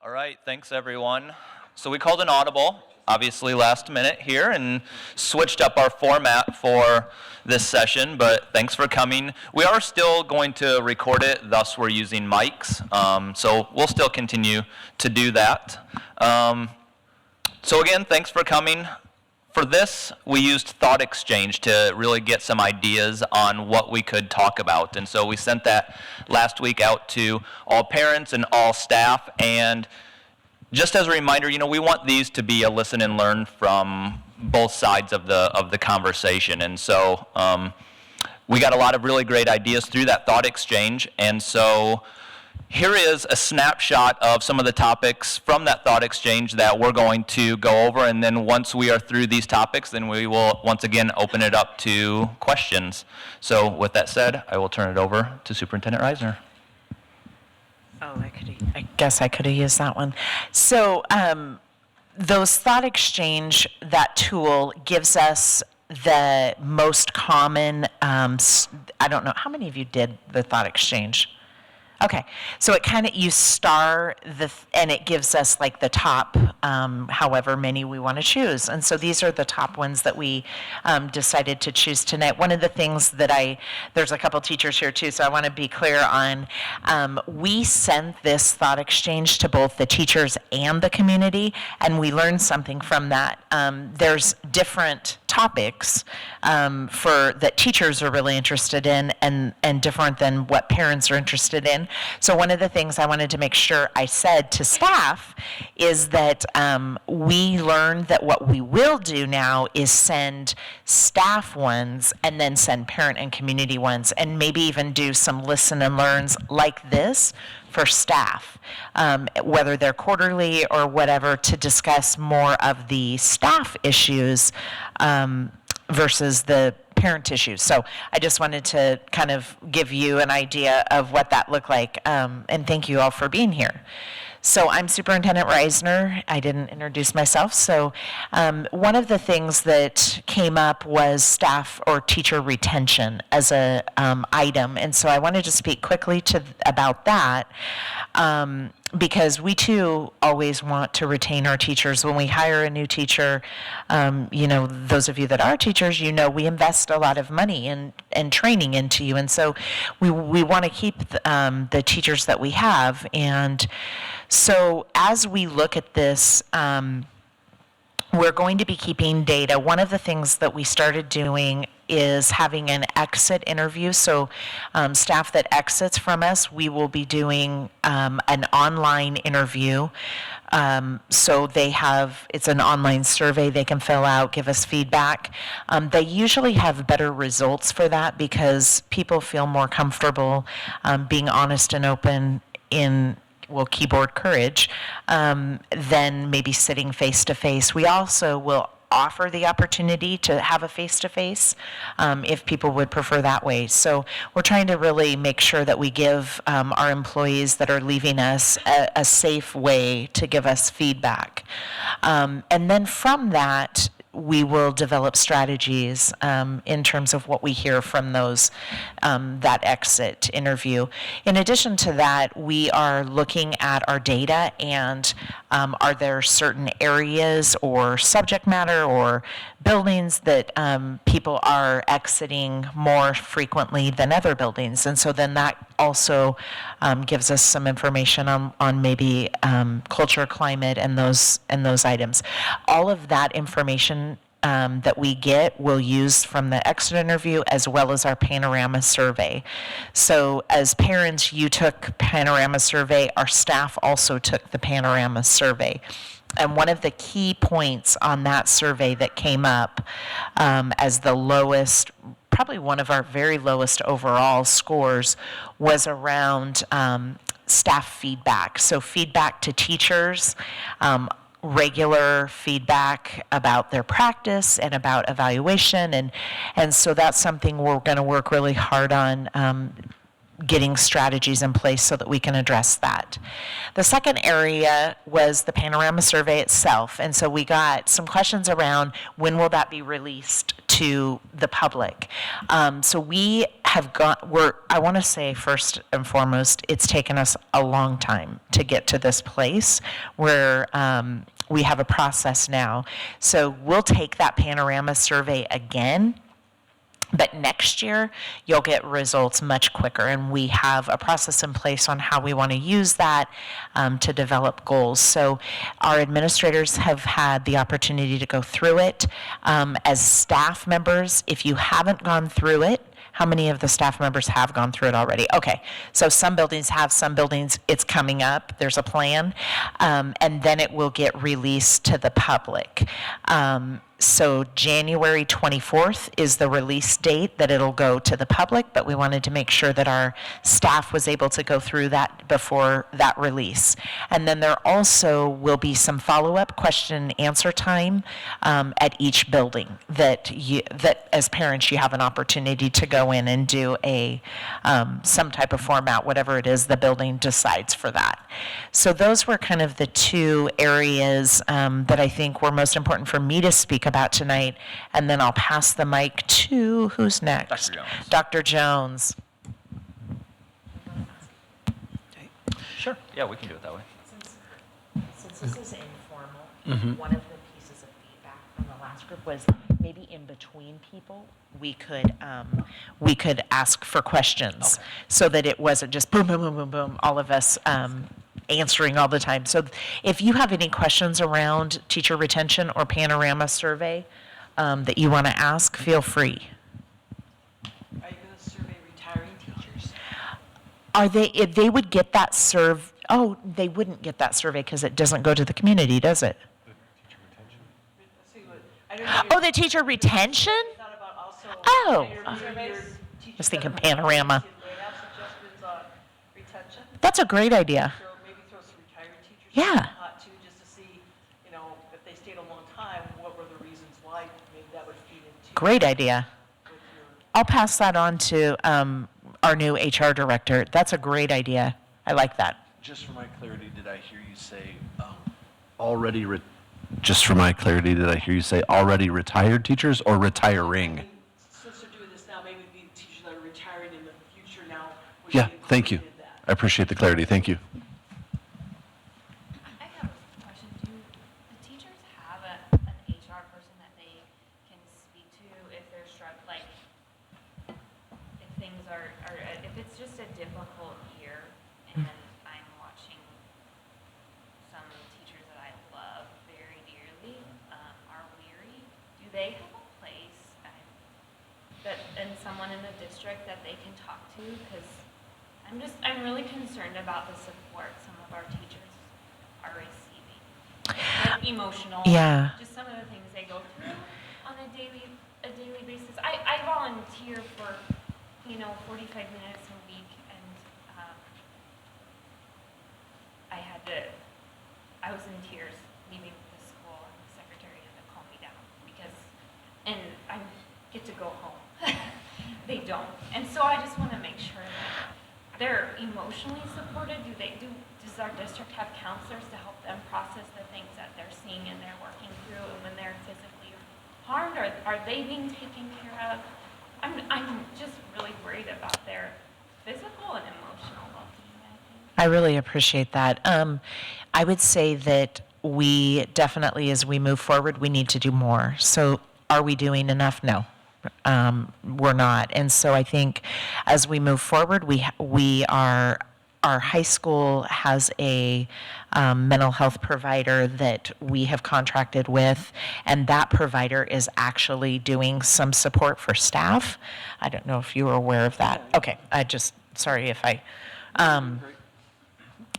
All right, thanks everyone. So we called an audible, obviously last minute here, and switched up our format for this session, but thanks for coming. We are still going to record it, thus we're using mics, so we'll still continue to do that. So again, thanks for coming. For this, we used Thought Exchange to really get some ideas on what we could talk about. And so we sent that last week out to all parents and all staff. And just as a reminder, we want these to be a listen and learn from both sides of the conversation. And so we got a lot of really great ideas through that Thought Exchange. And so here is a snapshot of some of the topics from that Thought Exchange that we're going to go over, and then once we are through these topics, then we will once again open it up to questions. So with that said, I will turn it over to Superintendent Reisner. Oh, I guess I could have used that one. So those Thought Exchange, that tool gives us the most common, I don't know, how many of you did the Thought Exchange? Okay, so it kind of, you star and it gives us like the top, however many we want to choose. And so these are the top ones that we decided to choose tonight. One of the things that there's a couple teachers here too, so I want to be clear on, we sent this Thought Exchange to both the teachers and the community, and we learned something from that. There's different topics that teachers are really interested in and different than what parents are interested in. So one of the things I wanted to make sure I said to staff is that we learned that what we will do now is send staff ones and then send parent and community ones, and maybe even do some listen and learns like this for staff, whether they're quarterly or whatever, to discuss more of the staff issues versus the parent issues. So I just wanted to kind of give you an idea of what that looked like, and thank you all for being here. So I'm Superintendent Reisner. I didn't introduce myself. So one of the things that came up was staff or teacher retention as a item, and so I wanted to speak quickly about that. Because we too always want to retain our teachers. When we hire a new teacher, those of you that are teachers, we invest a lot of money and training into you, and so we want to keep the teachers that we have. And so as we look at this, we're going to be keeping data. One of the things that we started doing is having an exit interview. So staff that exits from us, we will be doing an online interview. So it's an online survey they can fill out, give us feedback. They usually have better results for that because people feel more comfortable being honest and open keyboard courage, than maybe sitting face-to-face. We also will offer the opportunity to have a face-to-face if people would prefer that way. So we're trying to really make sure that we give our employees that are leaving us a safe way to give us feedback. And then from that, we will develop strategies in terms of what we hear from those, that exit interview. In addition to that, we are looking at our data and are there certain areas or subject matter or buildings that people are exiting more frequently than other buildings. And so then that also gives us some information on maybe culture, climate, and those items. All of that information that we get we'll use from the exit interview as well as our Panorama Survey. So as parents, you took Panorama Survey. Our staff also took the Panorama Survey. And one of the key points on that survey that came up as the lowest, probably one of our very lowest overall scores, was around staff feedback. So feedback to teachers, regular feedback about their practice and about evaluation. And so that's something we're going to work really hard on, getting strategies in place so that we can address that. The second area was the Panorama Survey itself. And so we got some questions around when will that be released to the public. So we have I want to say first and foremost, it's taken us a long time to get to this place where we have a process now. So we'll take that Panorama survey again, but next year, you'll get results much quicker, and we have a process in place on how we want to use that to develop goals. So our administrators have had the opportunity to go through it. As staff members, if you haven't gone through it, how many of the staff members have gone through it already? Okay, so some buildings have, some buildings it's coming up, there's a plan, and then it will get released to the public. So January 24th is the release date that it'll go to the public, but we wanted to make sure that our staff was able to go through that before that release. And then there also will be some follow-up question and answer time at each building that as parents you have an opportunity to go in and do some type of format, whatever it is the building decides for that. So those were kind of the two areas that I think were most important for me to speak about tonight, and then I'll pass the mic to, who's next? Dr. Jones. Dr. Jones. Sure. Yeah, we can do it that way. Since this is informal, one of the pieces of feedback from the last group was maybe in between people, we could ask for questions so that it wasn't just boom, boom, boom, boom, boom, all of us answering all the time. So if you have any questions around teacher retention or Panorama survey that you want to ask, feel free. Are you going to survey retiring teachers? If they would get that they wouldn't get that survey because it doesn't go to the community, does it? Oh, the teacher retention? Oh. I was thinking Panorama. That's a great idea. So maybe throw some retired teachers Yeah. in the pot too, just to see, if they stayed a long time, what were the reasons why? Maybe that would feed into. Great idea. With your, I'll pass that on to our new HR director. That's a great idea. I like that. Just for my clarity, did I hear you say Just for my clarity, did I hear you say already retired teachers or retiring? Since they're doing this now, maybe the teachers that are retiring in the future now. would Yeah, be thank you. included in that. I appreciate the clarity. Thank you. I have a question. Do the teachers have an HR person that they can speak to if they're struggling, like if things are if it's just a difficult year and I'm watching some teachers that I love very dearly are weary, do they have a place and someone in the district that they can talk to? Because I'm really concerned about the support some of our teachers are receiving. Like emotional, Yeah. just some of the things they go through on a daily basis. I volunteer for, 45 minutes a week, and I was in tears leaving the school, and the secretary had to calm me down and I get to go home. They don't. And so I just want to make sure that they're emotionally supported. Does our district have counselors to help them process the things that they're seeing and they're working through, and when they're physically harmed, are they being taken care of? I'm just really worried about their physical and emotional well-being, I think. I really appreciate that. I would say that we definitely, as we move forward, we need to do more. So are we doing enough? No. We're not. And so I think as we move forward, our high school has a mental health provider that we have contracted with, and that provider is actually doing some support for staff. I don't know if you were aware of that. Okay, sorry if I...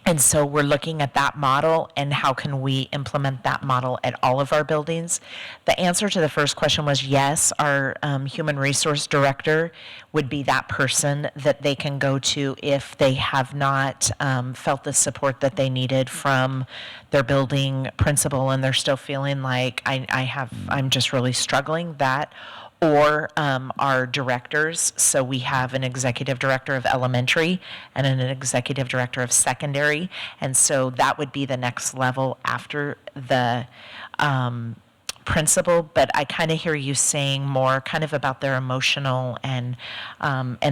And so we're looking at that model and how can we implement that model at all of our buildings. The answer to the first question was yes, our human resource director would be that person that they can go to if they have not felt the support that they needed from their building principal and they're still feeling like I'm just really struggling, that. Or our directors. So we have an executive director of elementary and an executive director of secondary. And so that would be the next level after the principal, but I kind of hear you saying more kind of about their emotional and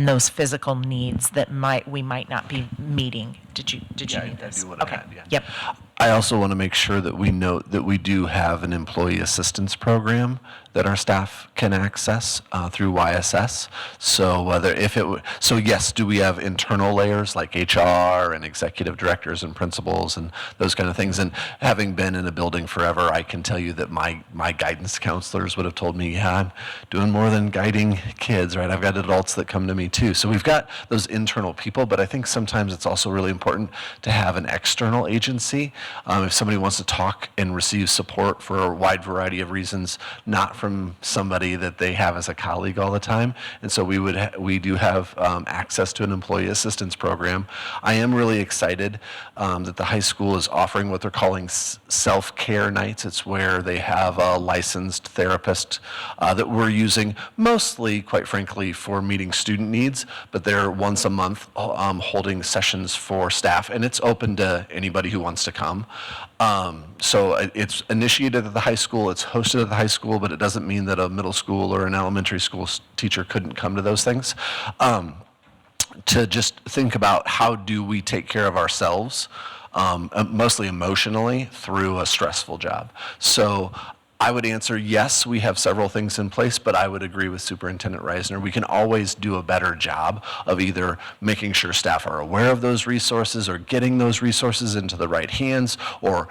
those physical needs that we might not be meeting. Did you Yeah, need I this? do want to Okay. add, yeah. Yep. I also want to make sure that we note that we do have an employee assistance program that our staff can access through YSS. So so yes, do we have internal layers like HR and executive directors and principals and those kind of things? And having been in a building forever, I can tell you that my guidance counselors would have told me, yeah, I'm doing more than guiding kids, right? I've got adults that come to me too. So we've got those internal people, but I think sometimes it's also really important to have an external agency. If somebody wants to talk and receive support for a wide variety of reasons, not from somebody that they have as a colleague all the time. And so we do have access to an employee assistance program. I am really excited that the high school is offering what they're calling self-care nights. It's where they have a licensed therapist that we're using mostly, quite frankly, for meeting student needs, but they're once a month holding sessions for staff, and it's open to anybody who wants to come. So it's initiated at the high school, it's hosted at the high school, but it doesn't mean that a middle school or an elementary school teacher couldn't come to those things. To just think about how do we take care of ourselves, mostly emotionally, through a stressful job. So I would answer yes, we have several things in place, but I would agree with Superintendent Reisner. We can always do a better job of either making sure staff are aware of those resources or getting those resources into the right hands or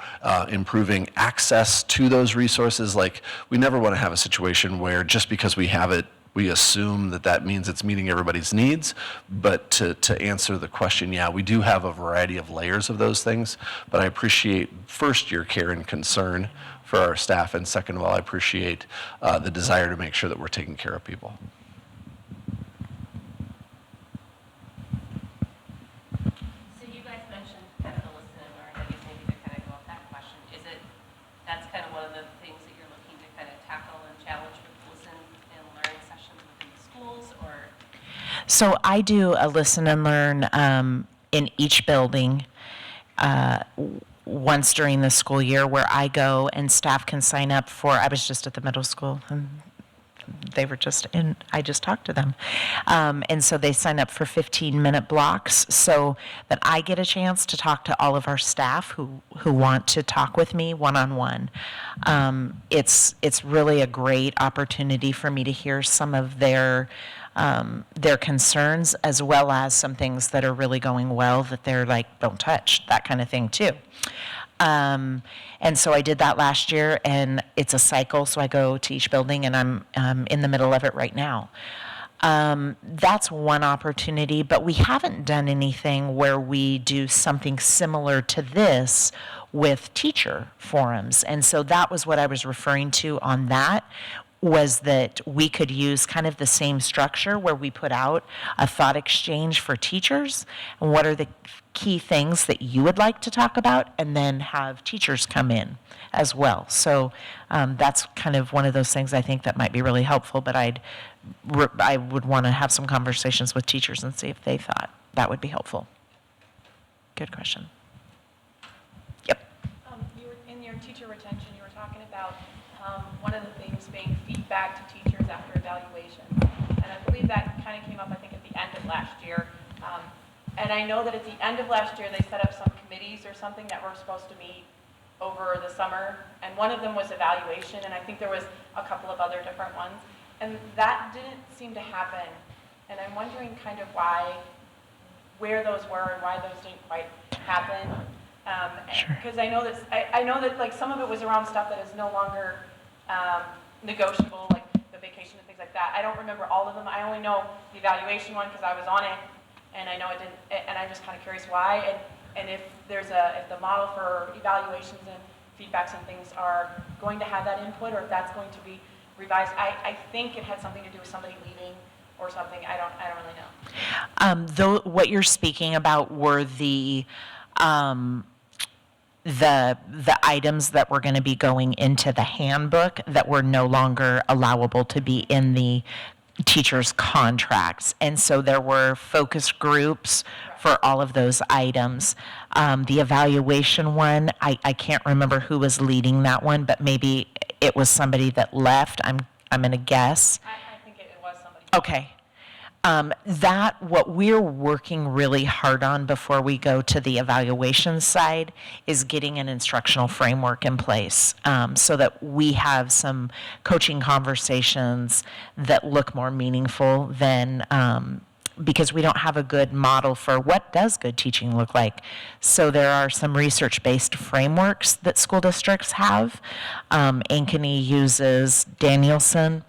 improving access to those resources. Like, we never want to have a situation where just because we have it, we assume that that means it's meeting everybody's needs. But to answer the question, yeah, we do have a variety of layers of those things, but I appreciate first your care and concern for our staff, and second of all, I appreciate the desire to make sure that we're taking care of people. So you guys mentioned kind of the listen and learn. I guess maybe to kind of go off that question, that's kind of one of the things that you're looking to kind of tackle and challenge with listen and learn sessions within the schools, or? So I do a listen and learn in each building once during the school year, where I go and staff can sign up for. I was just at the middle school and they were just in, I just talked to them. And so they sign up for 15-minute blocks so that I get a chance to talk to all of our staff who want to talk with me one-on-one. It's really a great opportunity for me to hear some of their concerns, as well as some things that are really going well that they're like, don't touch, that kind of thing too. And so I did that last year, and it's a cycle, so I go to each building, and I'm in the middle of it right now. That's one opportunity, but we haven't done anything where we do something similar to this with teacher forums. And so that was what I was referring to on that, was that we could use kind of the same structure where we put out a thought exchange for teachers, and what are the key things that you would like to talk about, and then have teachers come in as well. So that's kind of one of those things I think that might be really helpful, but I would want to have some conversations with teachers and see if they thought that would be helpful. Good question. Yep. You were, in your teacher retention, you were talking about one of the things being feedback to teachers after evaluation. And I believe that kind of came up, I think, at the end of last year. And I know that at the end of last year, they set up some committees or something that were supposed to meet over the summer. And one of them was evaluation, and I think there was a couple of other different ones. And that didn't seem to happen. And I'm wondering kind of where those were and why those didn't quite happen. Because I know that like some of it was around stuff that is no longer negotiable, like the vacation and things like that. I don't remember all of them. I only know the evaluation one because I was on it, and I know it didn't. And I'm just kind of curious why, and if there's if the model for evaluations and feedbacks and things are going to have that input, or if that's going to be revised. I think it had something to do with somebody leaving or something. I don't really know. Though what you're speaking about were the items that were going to be going into the handbook that were no longer allowable to be in the teachers' contracts. And so there were focus groups for all of those items. The evaluation one, I can't remember who was leading that one, but maybe it was somebody that left. I'm going to guess. I think it was somebody. Okay. That, what we're working really hard on before we go to the evaluation side is getting an instructional framework in place, so that we have some coaching conversations that look more meaningful than, because we don't have a good model for what does good teaching look like. So there are some research-based frameworks that school districts have. Ankeny uses Danielson.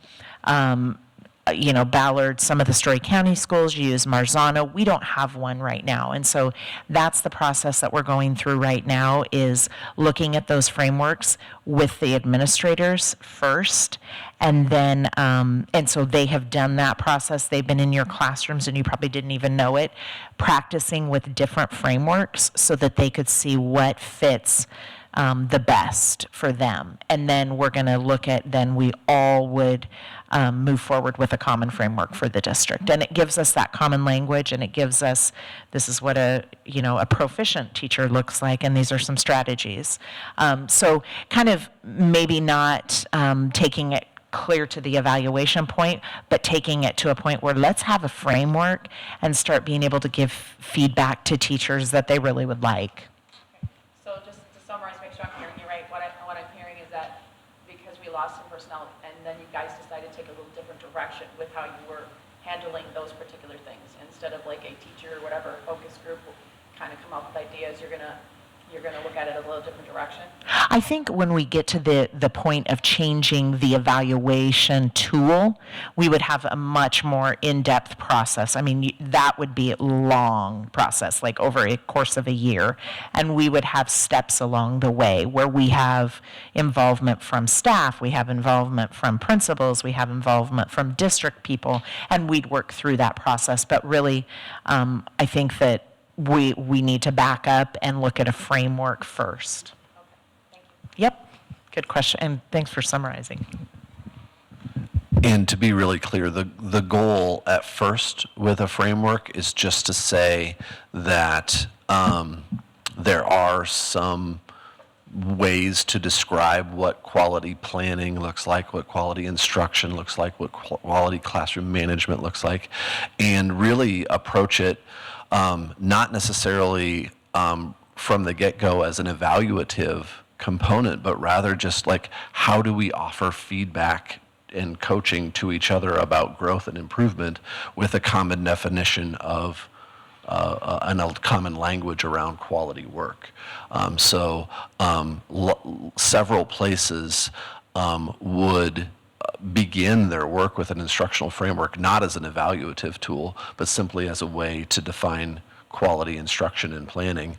Ballard, some of the Story County schools use Marzano. We don't have one right now. And so that's the process that we're going through right now, is looking at those frameworks with the administrators first. And then, and so they have done that process. They've been in your classrooms, and you probably didn't even know it, practicing with different frameworks so that they could see what fits the best for them. And then we're going to look at, then we all would move forward with a common framework for the district. And it gives us that common language, and it gives us, this is what a proficient teacher looks like, and these are some strategies. So kind of maybe not taking it clear to the evaluation point, but taking it to a point where let's have a framework and start being able to give feedback to teachers that they really would like. So just to summarize, make sure I'm hearing you right, what I'm hearing is that because we lost some personnel, and then you guys decided to take a little different direction with how you were handling those particular things. Instead of like a teacher or whatever focus group will kind of come up with ideas, you're gonna look at it a little different direction. I think when we get to the point of changing the evaluation tool, we would have a much more in-depth process. I mean, that would be a long process, like over a course of a year. And we would have steps along the way where we have involvement from staff, we have involvement from principals, we have involvement from district people, and we'd work through that process. But really, I think that we need to back up and look at a framework first. Okay, thank you. Yep, good question, and thanks for summarizing. And to be really clear, the goal at first with a framework is just to say that there are some ways to describe what quality planning looks like, what quality instruction looks like, what quality classroom management looks like, and really approach it not necessarily from the get-go as an evaluative component, but rather just like, how do we offer feedback and coaching to each other about growth and improvement with a common definition of and a common language around quality work. Several places would begin their work with an instructional framework, not as an evaluative tool, but simply as a way to define quality instruction and planning,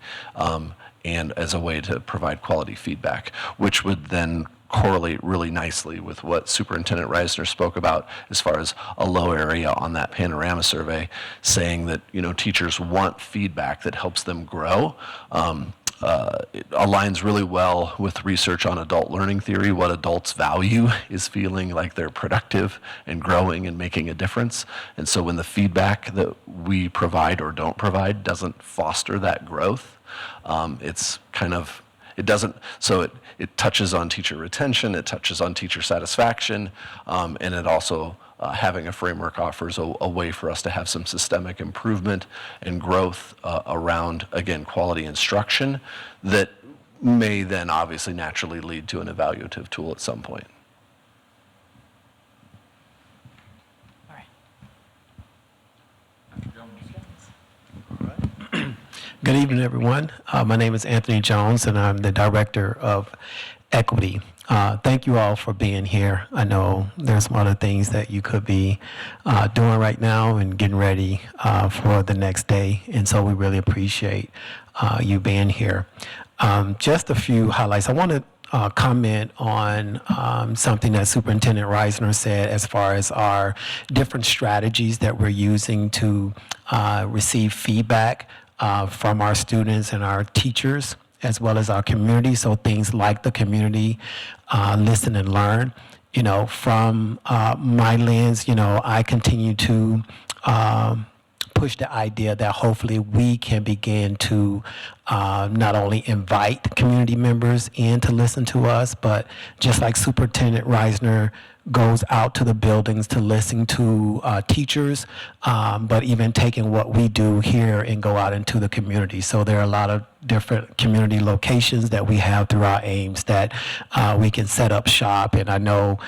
and as a way to provide quality feedback, which would then correlate really nicely with what Superintendent Reisner spoke about as far as a low area on that Panorama Survey, saying that teachers want feedback that helps them grow. It aligns really well with research on adult learning theory. What adults value is feeling like they're productive and growing and making a difference. And so when the feedback that we provide or don't provide doesn't foster that growth, it's kind of, it doesn't, so it touches on teacher retention, it touches on teacher satisfaction, and it also, having a framework offers a way for us to have some systemic improvement and growth around, again, quality instruction that may then obviously naturally lead to an evaluative tool at some point. All right. Good evening, everyone. My name is Anthony Jones, and I'm the Director of Equity. Thank you all for being here. I know there's some other things that you could be doing right now and getting ready for the next day, and so we really appreciate you being here. Just a few highlights. I want to comment on something that Superintendent Reisner said as far as our different strategies that we're using to receive feedback from our students and our teachers, as well as our community. So things like the community listen and learn. From my lens, I continue to push the idea that hopefully we can begin to not only invite community members in to listen to us, but just like Superintendent Reisner goes out to the buildings to listen to teachers, but even taking what we do here and go out into the community. So there are a lot of different community locations that we have throughout Ames that we can set up shop. And I know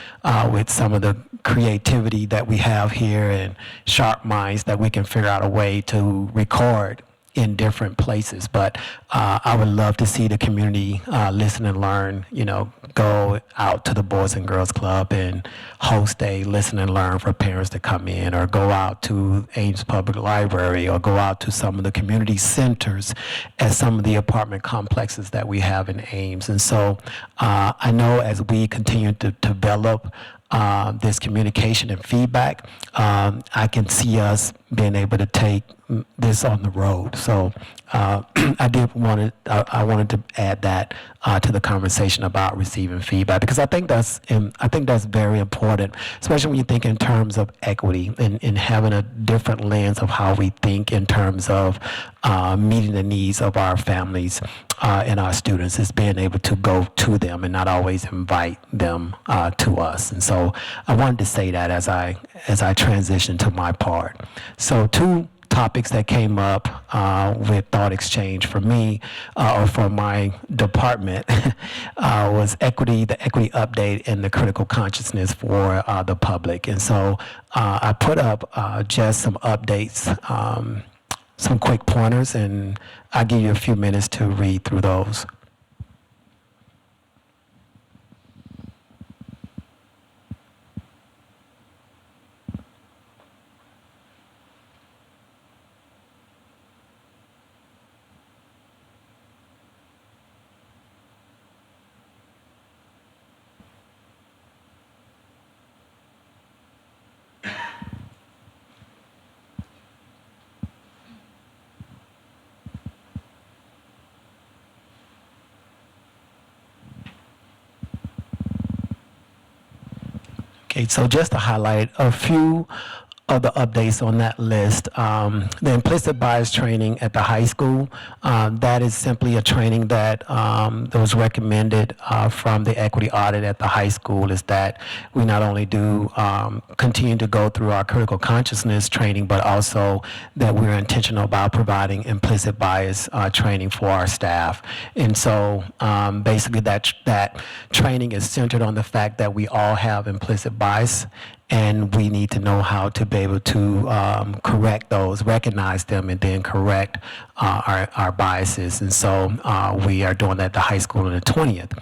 with some of the creativity that we have here and sharp minds that we can figure out a way to record in different places. But I would love to see the community listen and learn, go out to the Boys and Girls Club and host a listen and learn for parents to come in, or go out to Ames Public Library, or go out to some of the community centers at some of the apartment complexes that we have in Ames. And so I know as we continue to develop this communication and feedback, I can see us being able to take this on the road. So I wanted to add that to the conversation about receiving feedback, because I think that's very important, especially when you think in terms of equity and having a different lens of how we think in terms of meeting the needs of our families and our students, is being able to go to them and not always invite them to us. And so I wanted to say that as I transition to my part. So two topics that came up with Thought Exchange for me, or for my department, was the equity update and the critical consciousness for the public. And so I put up just some updates, some quick pointers, and I'll give you a few minutes to read through those. Okay, so just to highlight a few of the updates on that list, the implicit bias training at the high school, that is simply a training that was recommended from the equity audit at the high school, is that we not only do continue to go through our critical consciousness training, but also that we're intentional about providing implicit bias training for our staff. And so basically that training is centered on the fact that we all have implicit bias, and we need to know how to be able to correct those, recognize them, and then correct our biases. And so we are doing that at the high school on the 20th.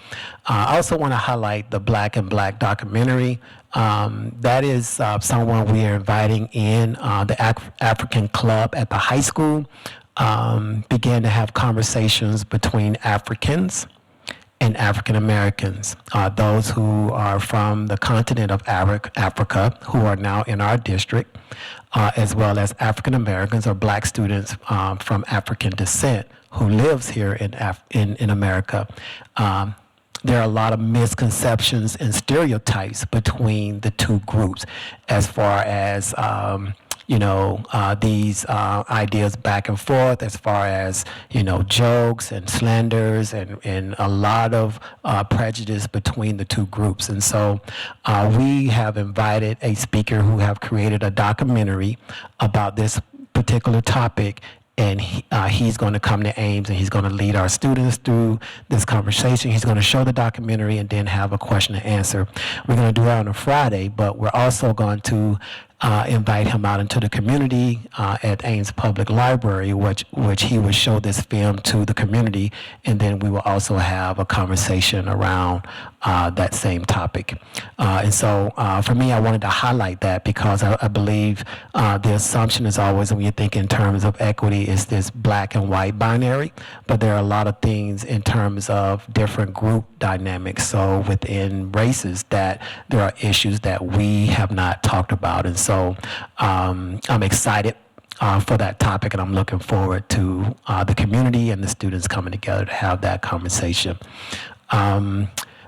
I also want to highlight the Black and Black documentary. That is someone we are inviting in. The African Club at the high school began to have conversations between Africans and African Americans, those who are from the continent of Africa, who are now in our district, as well as African Americans or Black students from African descent who lives here in America. There are a lot of misconceptions and stereotypes between the two groups as far as these ideas back and forth, as far as, jokes and slanders and a lot of prejudice between the two groups. And so we have invited a speaker who have created a documentary about this particular topic, and he's going to come to Ames and he's going to lead our students through this conversation. He's going to show the documentary and then have a question and answer. We're going to do that on a Friday, but we're also going to invite him out into the community at Ames Public Library, which he will show this film to the community, and then we will also have a conversation around that same topic. And so for me, I wanted to highlight that because I believe the assumption is always, when you think in terms of equity, is this black and white binary, but there are a lot of things in terms of different group dynamics. So within races, that there are issues that we have not talked about. And so I'm excited for that topic, and I'm looking forward to the community and the students coming together to have that conversation.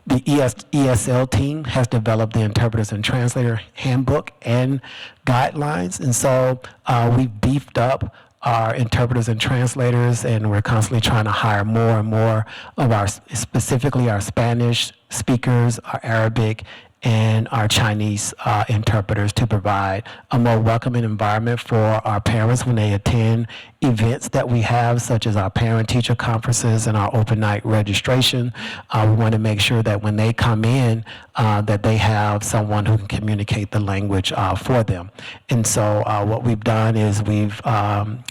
the ESL team has developed the Interpreters and Translator Handbook and guidelines, and so we've beefed up our interpreters and translators, and we're constantly trying to hire more and more of our, specifically our Spanish speakers, our Arabic, and our Chinese interpreters to provide a more welcoming environment for our parents when they attend events that we have, such as our parent-teacher conferences and our open night registration. We want to make sure that when they come in, that they have someone who can communicate the language for them. And so what we've done is we've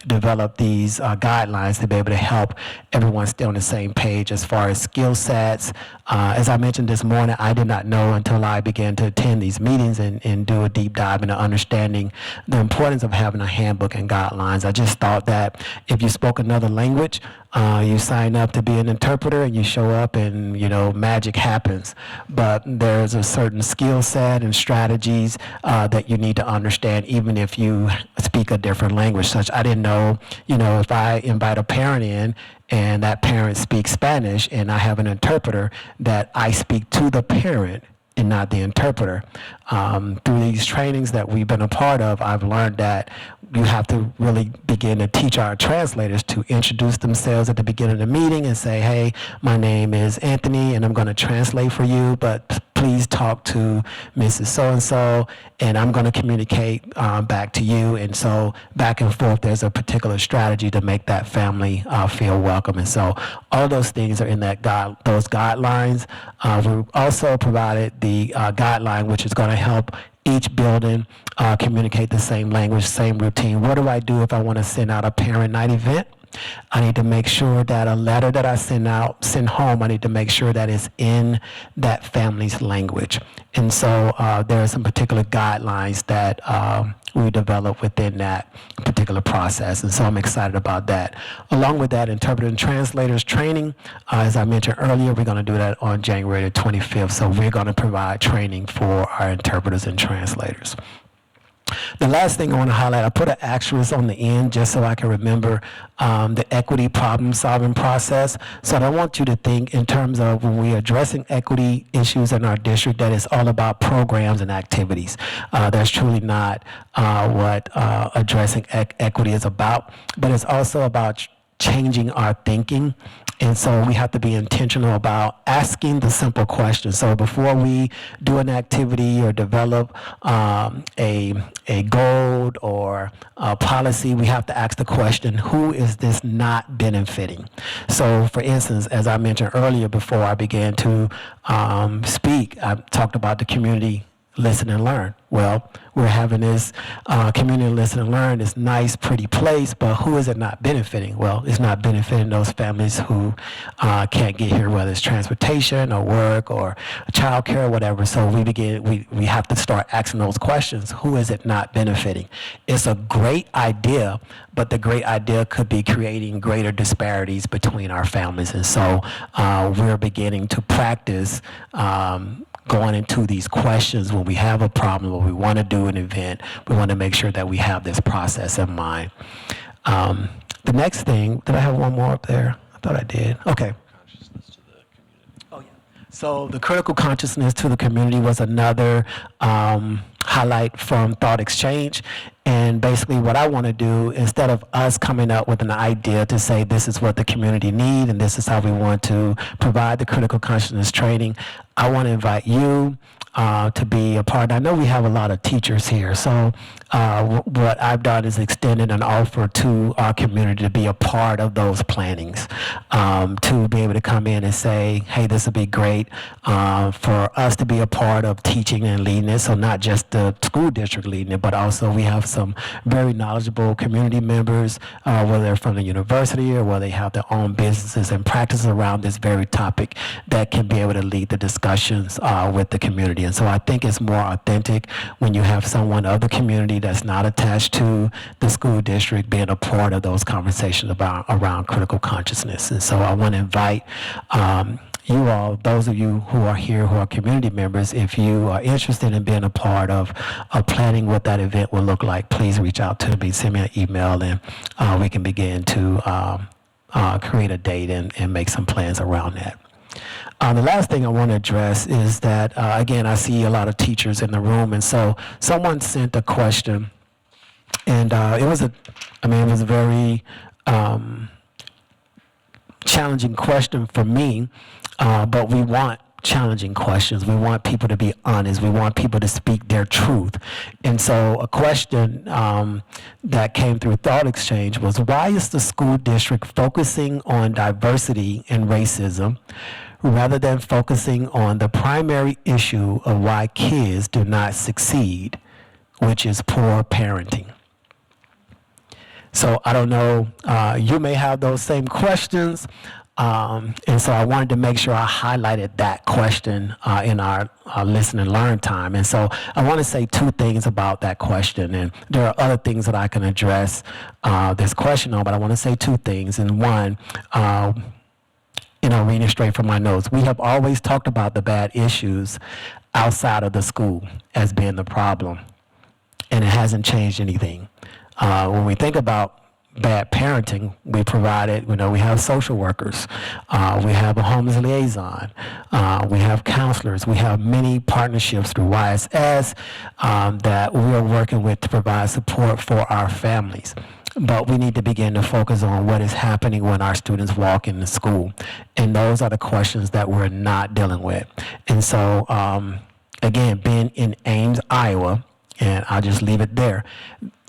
developed these guidelines to be able to help everyone stay on the same page as far as skill sets. As I mentioned this morning, I did not know until I began to attend these meetings and do a deep dive into understanding the importance of having a handbook and guidelines. I just thought that if you spoke another language, you sign up to be an interpreter and you show up and, you know, magic happens. But there's a certain skill set and strategies that you need to understand even if you speak a different language. Such I didn't know, you know, if I invite a parent in and that parent speaks Spanish and I have an interpreter, that I speak to the parent and not the interpreter. Through these trainings that we've been a part of, I've learned that you have to really begin to teach our translators to introduce themselves at the beginning of the meeting and say, hey, my name is Anthony and I'm going to translate for you, but please talk to Mrs. So-and-so and I'm going to communicate back to you. And so back and forth, there's a particular strategy to make that family feel welcome. And so all those things are in that those guidelines. We also provided the guideline, which is going to help each building communicate the same language, same routine. What do I do if I want to send out a parent night event? I need to make sure that a letter that I send home, I need to make sure that it's in that family's language. And so there are some particular guidelines that we develop within that particular process. And so I'm excited about that. Along with that, interpreter and translators training, as I mentioned earlier, we're going to do that on January the 25th. So we're going to provide training for our interpreters and translators. The last thing I want to highlight, I put an asterisk on the end just so I can remember the equity problem-solving process. So I don't want you to think in terms of when we're addressing equity issues in our district that it's all about programs and activities. That's truly not what addressing equity is about, but it's also about changing our thinking. And so we have to be intentional about asking the simple questions. So before we do an activity or develop a goal or a policy, we have to ask the question, who is this not benefiting? So for instance, as I mentioned earlier before I began to speak, I talked about the community listen and learn. Well, we're having this community listen and learn, this nice, pretty place, but who is it not benefiting? Well, it's not benefiting those families who can't get here, whether it's transportation or work or childcare or whatever. So we have to start asking those questions. Who is it not benefiting? It's a great idea, but the great idea could be creating greater disparities between our families. And so we're beginning to practice going into these questions when we have a problem or we want to do an event. We want to make sure that we have this process in mind. The next thing, did I have one more up there? I thought I did. Okay. Oh, yeah. So the critical consciousness to the community was another highlight from Thought Exchange. And basically what I want to do, instead of us coming up with an idea to say this is what the community need and this is how we want to provide the critical consciousness training, I want to invite you to be a part. I know we have a lot of teachers here, so what I've done is extended an offer to our community to be a part of those plannings, to be able to come in and say, hey, this would be great for us to be a part of teaching and leading it. So not just the school district leading it, but also we have some very knowledgeable community members, whether they're from the university or whether they have their own businesses and practices around this very topic that can be able to lead the discussions with the community. And so I think it's more authentic when you have someone of the community that's not attached to the school district being a part of those conversations around critical consciousness. And so I want to invite you all, those of you who are here who are community members, if you are interested in being a part of planning what that event will look like, please reach out to me, send me an email, and we can begin to create a date and make some plans around that. The last thing I want to address is that, again, I see a lot of teachers in the room, and so someone sent a question, and it was a very challenging question for me, but we want challenging questions. We want people to be honest. We want people to speak their truth. And so a question that came through Thought Exchange was, why is the school district focusing on diversity and racism rather than focusing on the primary issue of why kids do not succeed, which is poor parenting? So I don't know, you may have those same questions, and so I wanted to make sure I highlighted that question in our listen and learn time. And so I want to say two things about that question, and there are other things that I can address this question on, but I want to say two things. And one, reading straight from my notes, we have always talked about the bad issues outside of the school as being the problem, and it hasn't changed anything. When we think about bad parenting, we have social workers, we have a homeless liaison, we have counselors, we have many partnerships through YSS that we are working with to provide support for our families. But we need to begin to focus on what is happening when our students walk into school. And those are the questions that we're not dealing with. And so, again, being in Ames, Iowa, and I'll just leave it there,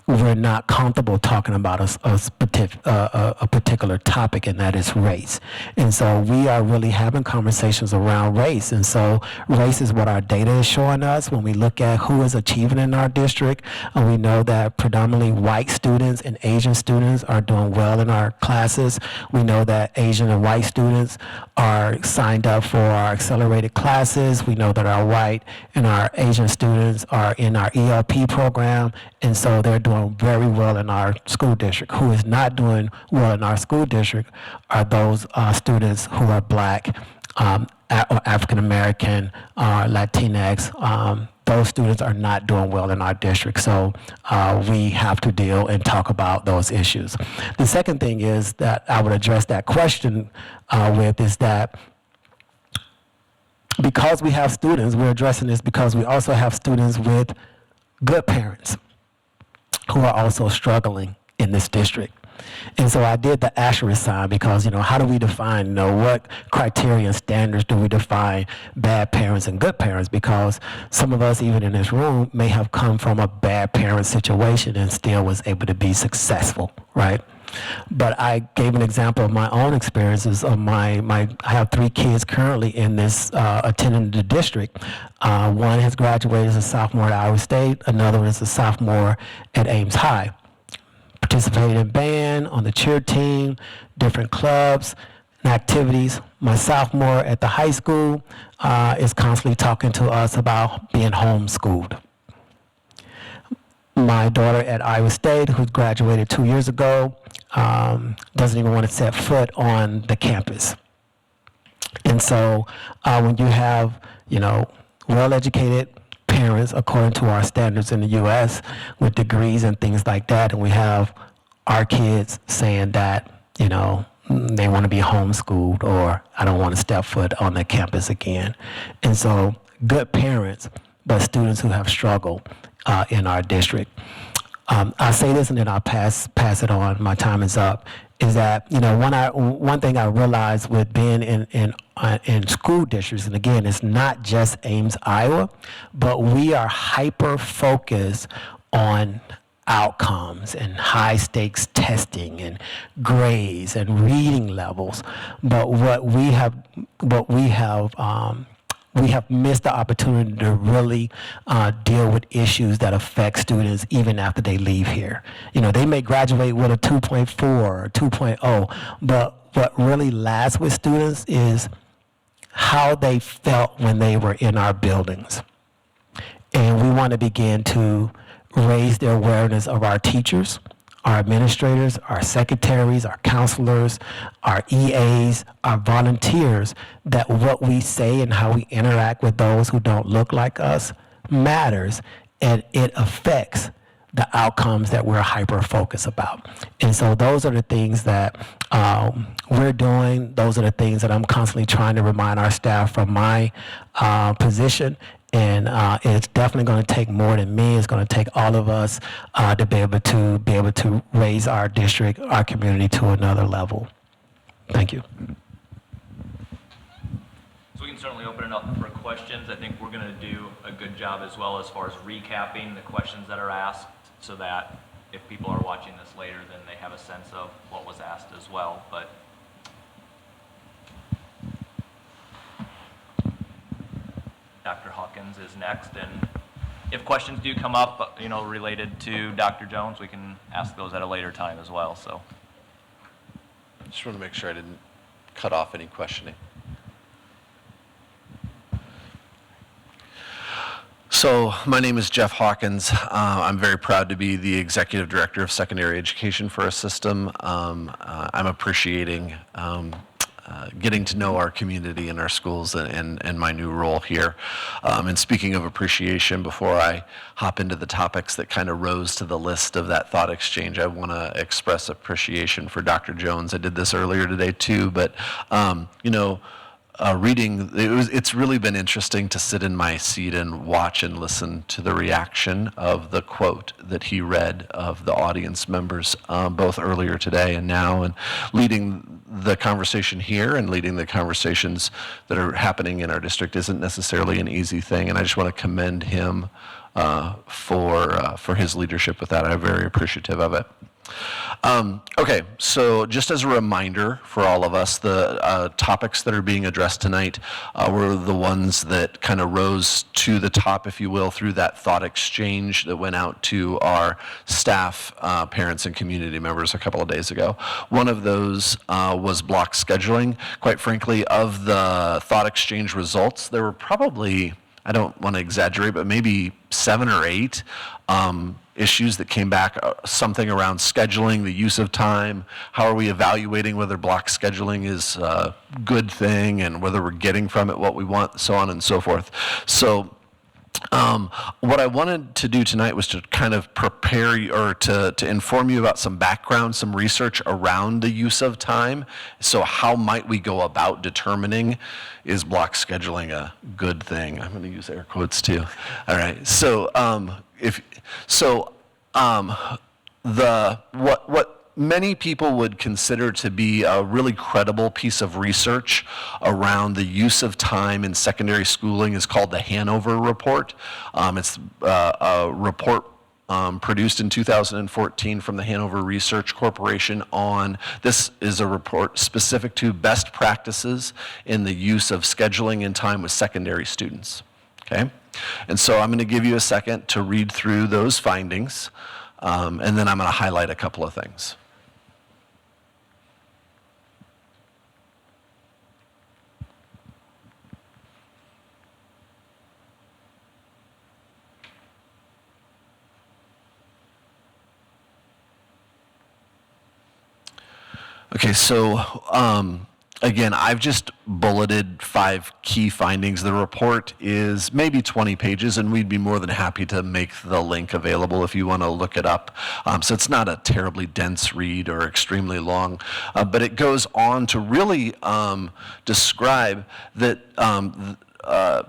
we're not comfortable talking about a particular topic, and that is race. And so we are really having conversations around race. And so race is what our data is showing us when we look at who is achieving in our district. And we know that predominantly white students and Asian students are doing well in our classes. We know that Asian and white students are signed up for our accelerated classes. We know that our white and our Asian students are in our ELP program. And so they're doing very well in our school district. Who is not doing well in our school district are those students who are Black, or African American, Latinx. Those students are not doing well in our district. So we have to deal and talk about those issues. The second thing is that I would address that question with is that because we have students, we're addressing this because we also have students with good parents who are also struggling in this district. And so I did the asterisk sign because, how do we define, what criteria and standards do we define bad parents and good parents? Because some of us, even in this room, may have come from a bad parent situation and still was able to be successful, right? But I gave an example of my own experiences of I have 3 kids currently in this attending the district. One has graduated as a sophomore at Iowa State. Another one is a sophomore at Ames High. Participated in band, on the cheer team, different clubs and activities. My sophomore at the high school is constantly talking to us about being homeschooled. My daughter at Iowa State, who graduated 2 years ago, doesn't even want to set foot on the campus. And so when you have, well-educated parents, according to our standards in the U.S., with degrees and things like that, and we have our kids saying that, they want to be homeschooled, or I don't want to step foot on the campus again. And so good parents, but students who have struggled in our district. I'll say this and then I'll pass it on. My time is up. Is that one thing I realized with being in school districts, and again, it's not just Ames, Iowa, but we are hyper focused on outcomes and high stakes testing and grades and reading levels. But we have missed the opportunity to really deal with issues that affect students even after they leave here. They may graduate with a 2.4 or 2.0, but what really lasts with students is how they felt when they were in our buildings. And we want to begin to raise the awareness of our teachers, our administrators, our secretaries, our counselors, our EAs, our volunteers, that what we say and how we interact with those who don't look like us matters, and it affects the outcomes that we're hyper-focused about. And so those are the things that we're doing. Those are the things that I'm constantly trying to remind our staff from my position. And it's definitely going to take more than me. It's going to take all of us to be able to raise our district, our community to another level. Thank you. So we can certainly open it up for questions. I think we're going to do a good job as well as far as recapping the questions that are asked, so that if people are watching this later, then they have a sense of what was asked as well. But Dr. Hawkins is next, and if questions do come up, related to Dr. Jones, we can ask those at a later time as well. So, Just want to make sure I didn't cut off any questioning. So my name is Jeff Hawkins. I'm very proud to be the Executive Director of Secondary Education for a system. I'm appreciating getting to know our community and our schools and my new role here. And speaking of appreciation, before I hop into the topics that kind of rose to the list of that thought exchange, I want to express appreciation for Dr. Jones. I did this earlier today too, but reading, it's really been interesting to sit in my seat and watch and listen to the reaction of the quote that he read of the audience members, both earlier today and now, and leading the conversation here and leading the conversations that are happening in our district isn't necessarily an easy thing, and I just want to commend him for his leadership with that. I'm very appreciative of it. Okay, so just as a reminder for all of us, the topics that are being addressed tonight were the ones that kind of rose to the top, if you will, through that thought exchange that went out to our staff, parents, and community members a couple of days ago. One of those was block scheduling. Quite frankly, of the thought exchange results, there were probably, I don't want to exaggerate, but maybe 7 or 8 issues that came back, something around scheduling, the use of time, how are we evaluating whether block scheduling is a good thing and whether we're getting from it what we want, so on and so forth. So what I wanted to do tonight was to kind of prepare you, or to inform you about some background, some research around the use of time. So how might we go about determining, is block scheduling a good thing? I'm going to use air quotes too. All right. So what many people would consider to be a really credible piece of research around the use of time in secondary schooling is called the Hanover Report. It's a report produced in 2014 from the Hanover Research Corporation this is a report specific to best practices in the use of scheduling and time with secondary students. Okay? And so I'm going to give you a second to read through those findings, and then I'm going to highlight a couple of things. Okay, so again, I've just bulleted 5 key findings. The report is maybe 20 pages, and we'd be more than happy to make the link available if you want to look it up. So it's not a terribly dense read or extremely long, but it goes on to really describe that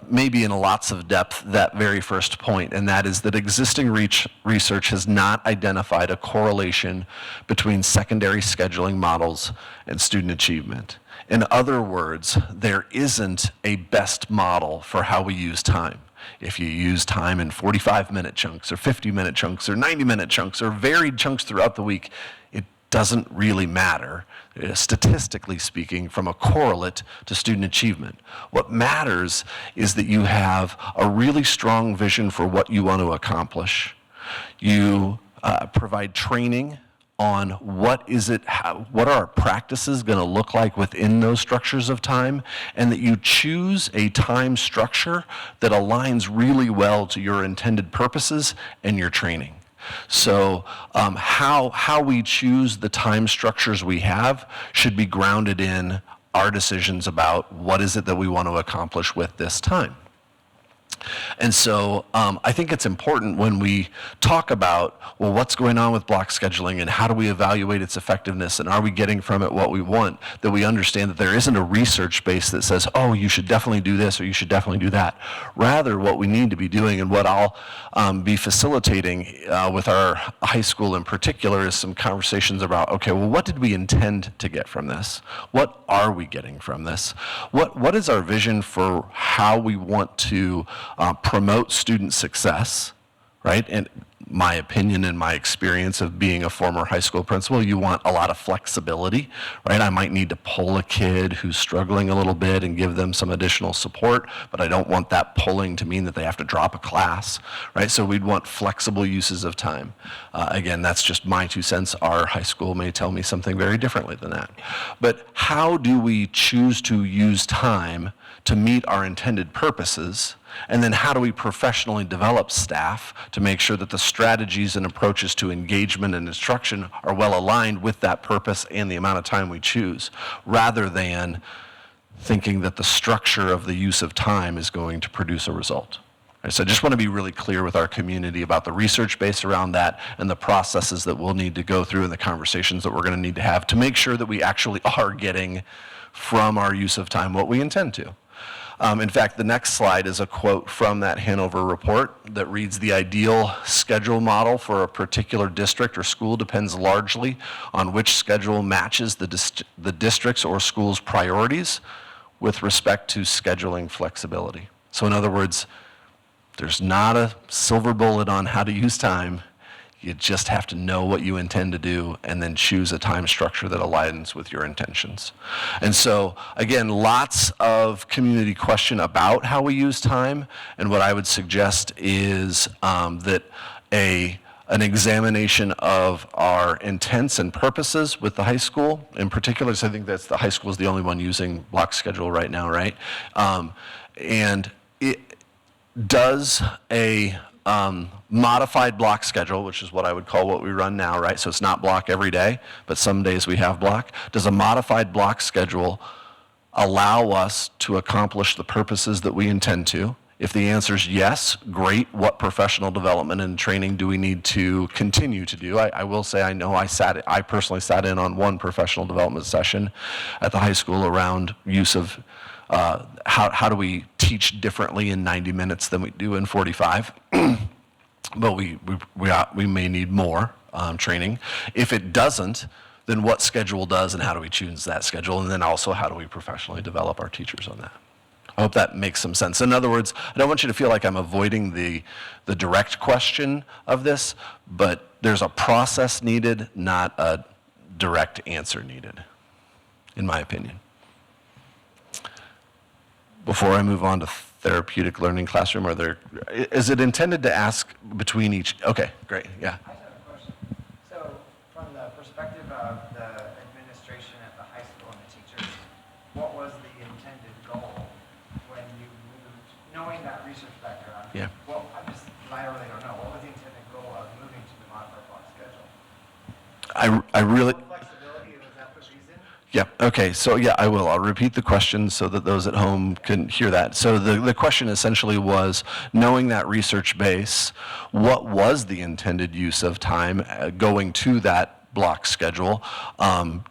maybe in lots of depth, that very first point, and that is that existing research has not identified a correlation between secondary scheduling models and student achievement. In other words, there isn't a best model for how we use time. If you use time in 45-minute chunks or 50-minute chunks or 90-minute chunks or varied chunks throughout the week, it doesn't really matter, statistically speaking, from a correlate to student achievement. What matters is that you have a really strong vision for what you want to accomplish. You provide training on what are our practices going to look like within those structures of time, and that you choose a time structure that aligns really well to your intended purposes and your training. So how we choose the time structures we have should be grounded in our decisions about what is it that we want to accomplish with this time. And so I think it's important when we talk about, well, what's going on with block scheduling and how do we evaluate its effectiveness and are we getting from it what we want, that we understand that there isn't a research base that says, oh, you should definitely do this or you should definitely do that. Rather, what we need to be doing and what I'll be facilitating with our high school in particular is some conversations about, okay, well, what did we intend to get from this? What are we getting from this? What is our vision for how we want to promote student success, right? And my opinion and my experience of being a former high school principal, you want a lot of flexibility, right? I might need to pull a kid who's struggling a little bit and give them some additional support, but I don't want that pulling to mean that they have to drop a class, right? So we'd want flexible uses of time. Again, that's just my 2 cents. Our high school may tell me something very differently than that. But how do we choose to use time to meet our intended purposes? And then how do we professionally develop staff to make sure that the strategies and approaches to engagement and instruction are well aligned with that purpose and the amount of time we choose, rather than thinking that the structure of the use of time is going to produce a result. Right, so I just want to be really clear with our community about the research base around that and the processes that we'll need to go through and the conversations that we're going to need to have to make sure that we actually are getting from our use of time what we intend to. In fact, the next slide is a quote from that Hanover report that reads, "The ideal schedule model for a particular district or school depends largely on which schedule matches the district's or school's priorities with respect to scheduling flexibility." So in other words, there's not a silver bullet on how to use time. You just have to know what you intend to do and then choose a time structure that aligns with your intentions. And so, again, lots of community question about how we use time, and what I would suggest is that an examination of our intents and purposes with the high school in particular, so I think that's the high school is the only one using block schedule right now, right? And it does a modified block schedule, which is what I would call what we run now, right? So it's not block every day, but some days we have block. Does a modified block schedule allow us to accomplish the purposes that we intend to? If the answer is yes, great. What professional development and training do we need to continue to do? I will say I know I personally sat in on one professional development session at the high school around use of how do we teach differently in 90 minutes than we do in 45? But we may need more training. If it doesn't, then what schedule does and how do we choose that schedule? And then also how do we professionally develop our teachers on that? I hope that makes some sense. In other words, I don't want you to feel like I'm avoiding the direct question of this, but there's a process needed, not a direct answer needed, in my opinion. Before I move on to therapeutic learning classroom, is it intended to ask between each? Okay, great, yeah. I just have a question. So from the perspective of the administration at the high school and the teachers, what was the intended goal when you moved, knowing that research background? Yeah. Well, I really don't know. What was the intended goal of moving to the modified block schedule? I really, Flexibility, was that the reason? yeah, okay, so yeah, I will. I'll repeat the question so that those at home can hear that. So the question essentially was, knowing that research base, what was the intended use of time going to that block schedule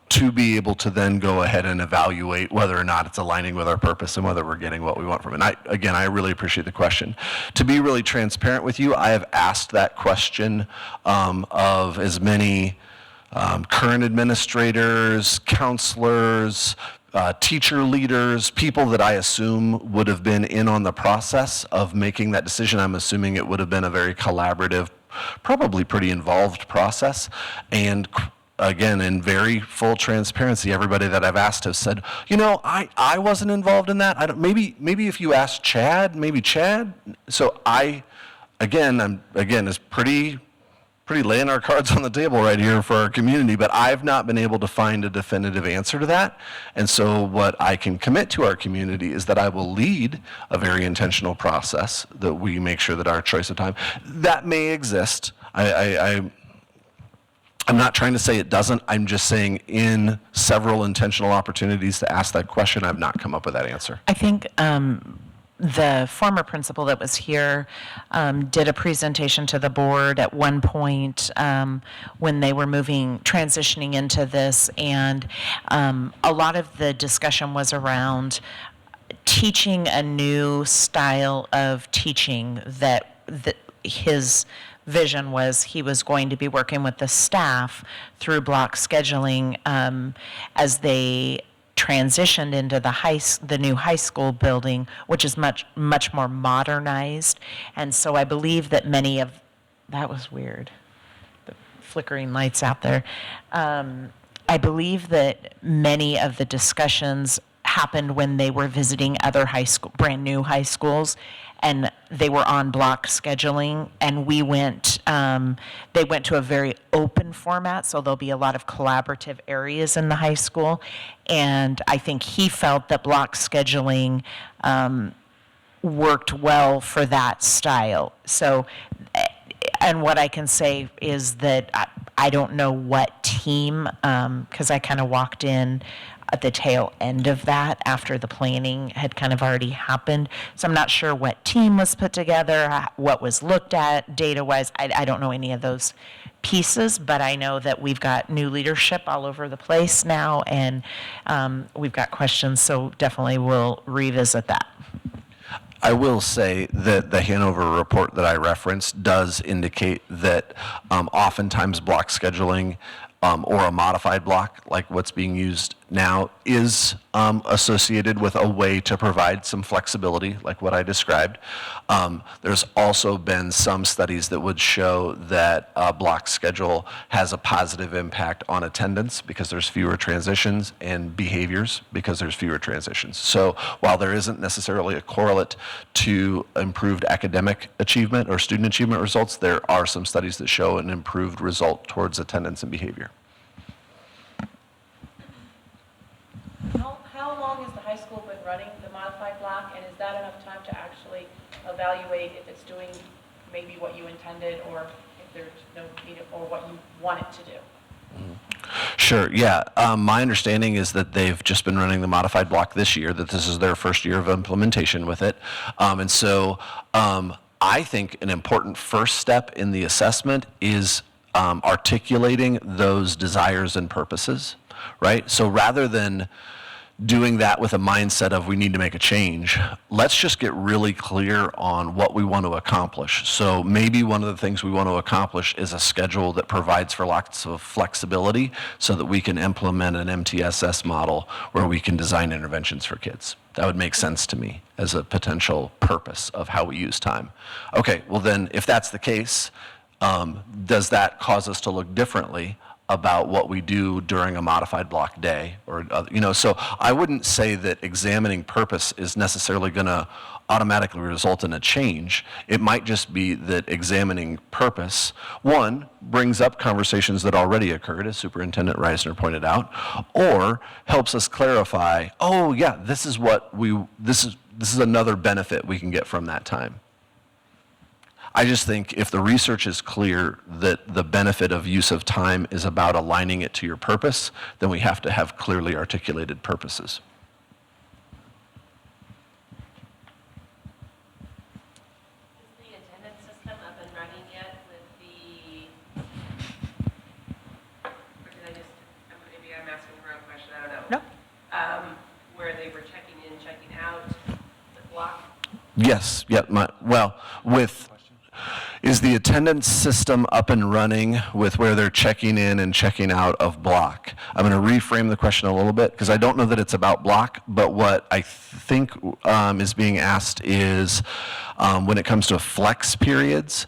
to be able to then go ahead and evaluate whether or not it's aligning with our purpose and whether we're getting what we want from it. And I really appreciate the question. To be really transparent with you, I have asked that question of as many current administrators, counselors, teacher leaders, people that I assume would have been in on the process of making that decision. I'm assuming it would have been a very collaborative, probably pretty involved process. And again, in very full transparency, everybody that I've asked has said, you know, I wasn't involved in that. Maybe if you ask Chad, maybe Chad. So I'm it's pretty laying our cards on the table right here for our community, but I've not been able to find a definitive answer to that. And so what I can commit to our community is that I will lead a very intentional process that we make sure that our choice of time, that may exist. I'm not trying to say it doesn't. I'm just saying in several intentional opportunities to ask that question, I've not come up with that answer. I think the former principal that was here did a presentation to the board at one point when they were transitioning into this, and a lot of the discussion was around teaching a new style of teaching that his vision was he was going to be working with the staff through block scheduling as they transitioned into the new high school building, which is much more modernized. And so I believe that that was weird, the flickering lights out there. I believe that many of the discussions happened when they were visiting other brand new high schools, and they were on block scheduling, and they went to a very open format, so there'll be a lot of collaborative areas in the high school, and I think he felt that block scheduling worked well for that style. So, and what I can say is that I don't know what team, because I kind of walked in at the tail end of that after the planning had kind of already happened. So I'm not sure what team was put together, what was looked at data-wise. I don't know any of those pieces, but I know that we've got new leadership all over the place now, and we've got questions, so definitely we'll revisit that. I will say that the Hanover report that I referenced does indicate that oftentimes block scheduling or a modified block, like what's being used now, is associated with a way to provide some flexibility, like what I described. There's also been some studies that would show that a block schedule has a positive impact on attendance because there's fewer transitions, and behaviors because there's fewer transitions. So while there isn't necessarily a correlate to improved academic achievement or student achievement results, there are some studies that show an improved result towards attendance and behavior. How long has the high school been running the modified block, and is that enough time to actually evaluate if it's doing maybe what you intended, or if there's no need, or what you want it to do? Sure, yeah. My understanding is that they've just been running the modified block this year, that this is their first year of implementation with it. And so I think an important first step in the assessment is articulating those desires and purposes, right? So rather than doing that with a mindset of we need to make a change, let's just get really clear on what we want to accomplish. So maybe one of the things we want to accomplish is a schedule that provides for lots of flexibility so that we can implement an MTSS model where we can design interventions for kids. That would make sense to me as a potential purpose of how we use time. Okay, well then, if that's the case, does that cause us to look differently about what we do during a modified block day, or so I wouldn't say that examining purpose is necessarily going to automatically result in a change. It might just be that examining purpose, one, brings up conversations that already occurred, as Superintendent Reisner pointed out, or helps us clarify, oh yeah, this is another benefit we can get from that time. I just think if the research is clear that the benefit of use of time is about aligning it to your purpose, then we have to have clearly articulated purposes. Is the attendant system up and running yet with or did I just, maybe I'm asking the wrong question, I don't know. No. Where they were checking in, checking out the block? Yes, yeah, is the attendance system up and running with where they're checking in and checking out of block? I'm going to reframe the question a little bit because I don't know that it's about block, but what I think is being asked is when it comes to flex periods,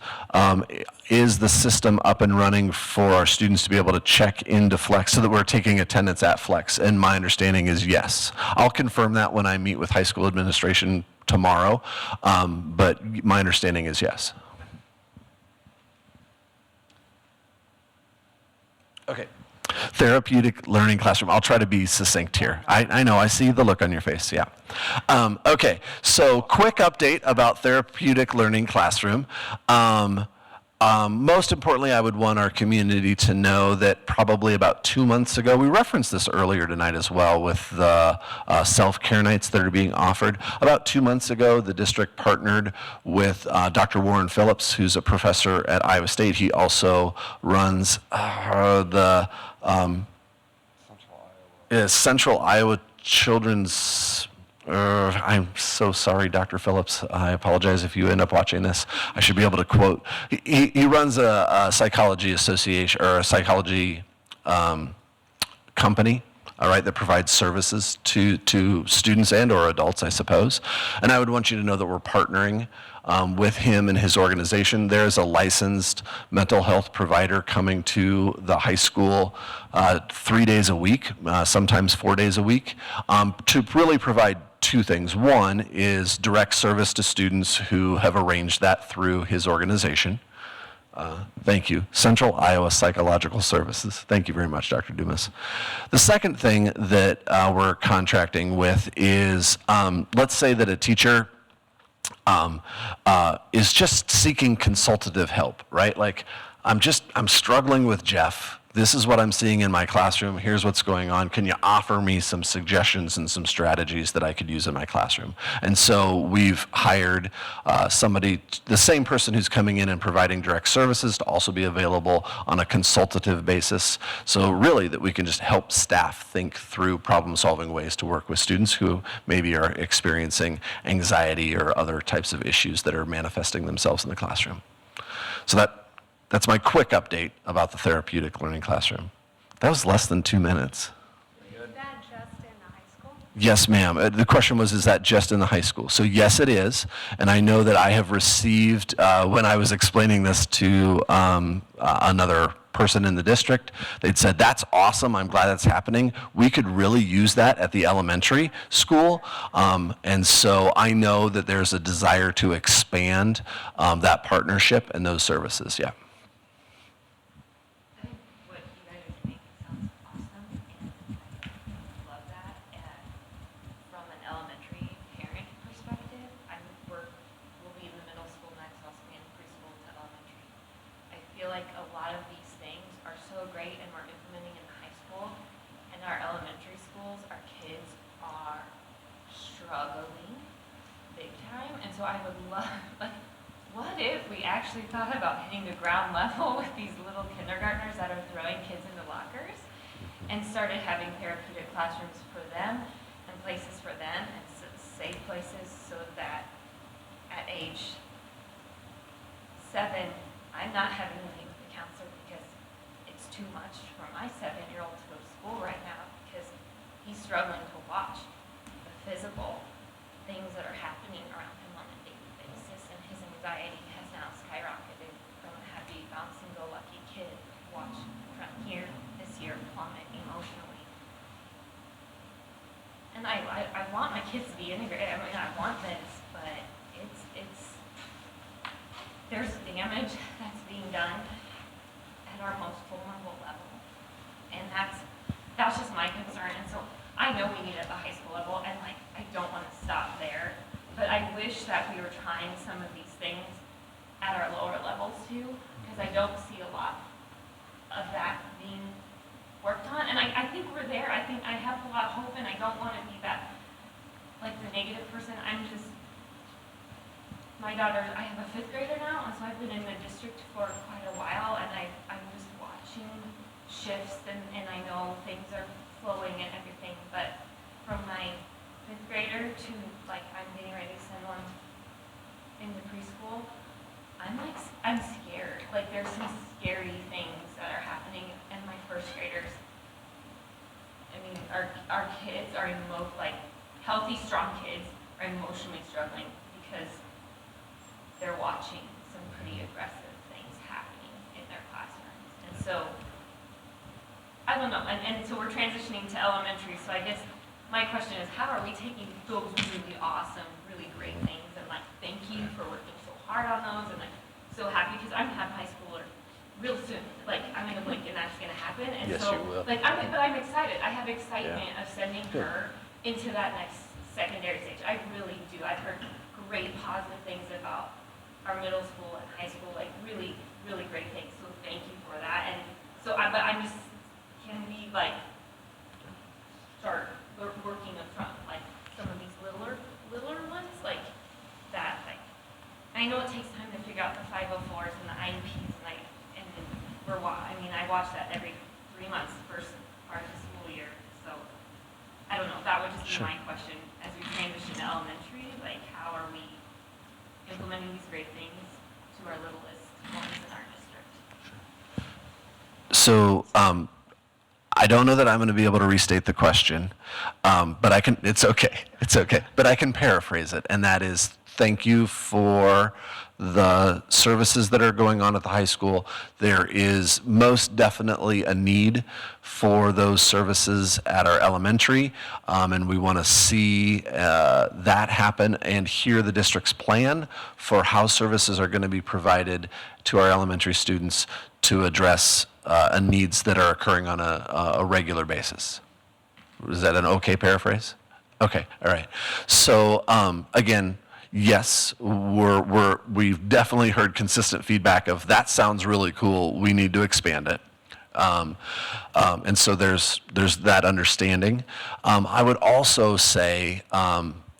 is the system up and running for our students to be able to check into flex so that we're taking attendance at flex? And my understanding is yes. I'll confirm that when I meet with high school administration tomorrow, but my understanding is yes. Okay. Therapeutic learning classroom. I'll try to be succinct here. I know, I see the look on your face, yeah. Okay, so quick update about therapeutic learning classroom. Most importantly, I would want our community to know that probably about 2 months ago, we referenced this earlier tonight as well with the self-care nights that are being offered. About 2 months ago, the district partnered with Dr. Warren Phillips, who's a professor at Iowa State. He also runs the Central Iowa Children's. I'm so sorry, Dr. Phillips. I apologize if you end up watching this. I should be able to quote. He runs a psychology association or a psychology company, all right, that provides services to students and or adults, I suppose. And I would want you to know that we're partnering with him and his organization. There's a licensed mental health provider coming to the high school 3 days a week, sometimes 4 days a week, to really provide two things. One is direct service to students who have arranged that through his organization. Thank you. Central Iowa Psychological Services. Thank you very much, Dr. Dumas. The second thing that we're contracting with is, let's say that a teacher is just seeking consultative help, right? Like, I'm struggling with Jeff. This is what I'm seeing in my classroom. Here's what's going on. Can you offer me some suggestions and some strategies that I could use in my classroom? And so we've hired somebody, the same person who's coming in and providing direct services, to also be available on a consultative basis. So really that we can just help staff think through problem-solving ways to work with students who maybe are experiencing anxiety or other types of issues that are manifesting themselves in the classroom. So that's my quick update about the therapeutic learning classroom. That was less than 2 minutes. Is that just in the high school? Yes, ma'am. The question was, is that just in the high school? So yes, it is. And I know that I have received, when I was explaining this to another person in the district, they'd said, that's awesome, I'm glad that's happening. We could really use that at the elementary school. And so I know that there's a desire to expand that partnership and those services, yeah. What you guys are making sounds awesome, and I love that. And from an elementary parent perspective, we'll be in the middle school next, also be in preschool to elementary. I feel like a lot of these things are so great and we're implementing in the high school. And our elementary schools, our kids are struggling big time. And so I would love, like, what if we actually thought about hitting the ground level with these little kindergartners that are throwing kids into lockers and started having therapeutic classrooms for them and places for them and safe places so that at age 7, I'm not having to meet with the counselor because it's too much for my 7-year-old to go to school right now because he's struggling to watch the physical things that are happening around him on a daily basis, and his anxiety has now skyrocketed from a happy, bouncing-go-lucky kid. Watch from here this year plummet emotionally. And I want my kids to be integrated. I mean, I want this, but there's damage that's being done at our most vulnerable level, and that's just my concern. And so I know we need it at the high school level, and like I don't want to stop there, but I wish that we were trying some of these things at our lower levels too, because I don't see a lot of that being worked on. And I think we're there. I think I have a lot of hope, and I don't want to be that, like, the negative person. My daughter, I have a 5th grader now, and so I've been in the district for quite a while, and I'm just watching shifts, and I know things are flowing and everything, but from my 5th grader to, like, I'm getting ready to send one into preschool, I'm scared. Like, there's some scary things that are happening, and my 1st graders, I mean, our kids are healthy, strong kids are emotionally struggling because they're watching some pretty aggressive things happening in their classrooms. And so, I don't know, and so we're transitioning to elementary, so I guess my question is, how are we taking those really awesome, really great things, and like, thank you for working so hard on those, and like, so happy, because I'm gonna have a high schooler real soon, like, I'm gonna blink and that's gonna happen, and Yes, so, you will. like, but I'm excited, I have excitement of sending her into that next secondary stage, I really do. I've heard great positive things about our middle school and high school, like really really great things, so thank you for that. And so, but I'm just, can we like start working up front, like some of these littler ones, like that, like, I know it takes time to figure out the 504s and the IEPs, and I watch that every 3 months, first part of the school year, so, I don't know, that would just be my question, as we transition to elementary, like, how are we implementing these great things to our littlest ones in our district? So I don't know that I'm going to be able to restate the question, but I can. It's okay. It's okay. But I can paraphrase it, and that is, thank you for the services that are going on at the high school. There is most definitely a need for those services at our elementary, and we want to see that happen and hear the district's plan for how services are going to be provided to our elementary students to address needs that are occurring on a regular basis. Is that an okay paraphrase? Okay, all right. So again, yes, we've definitely heard consistent feedback of that sounds really cool. We need to expand it. And so there's that understanding. I would also say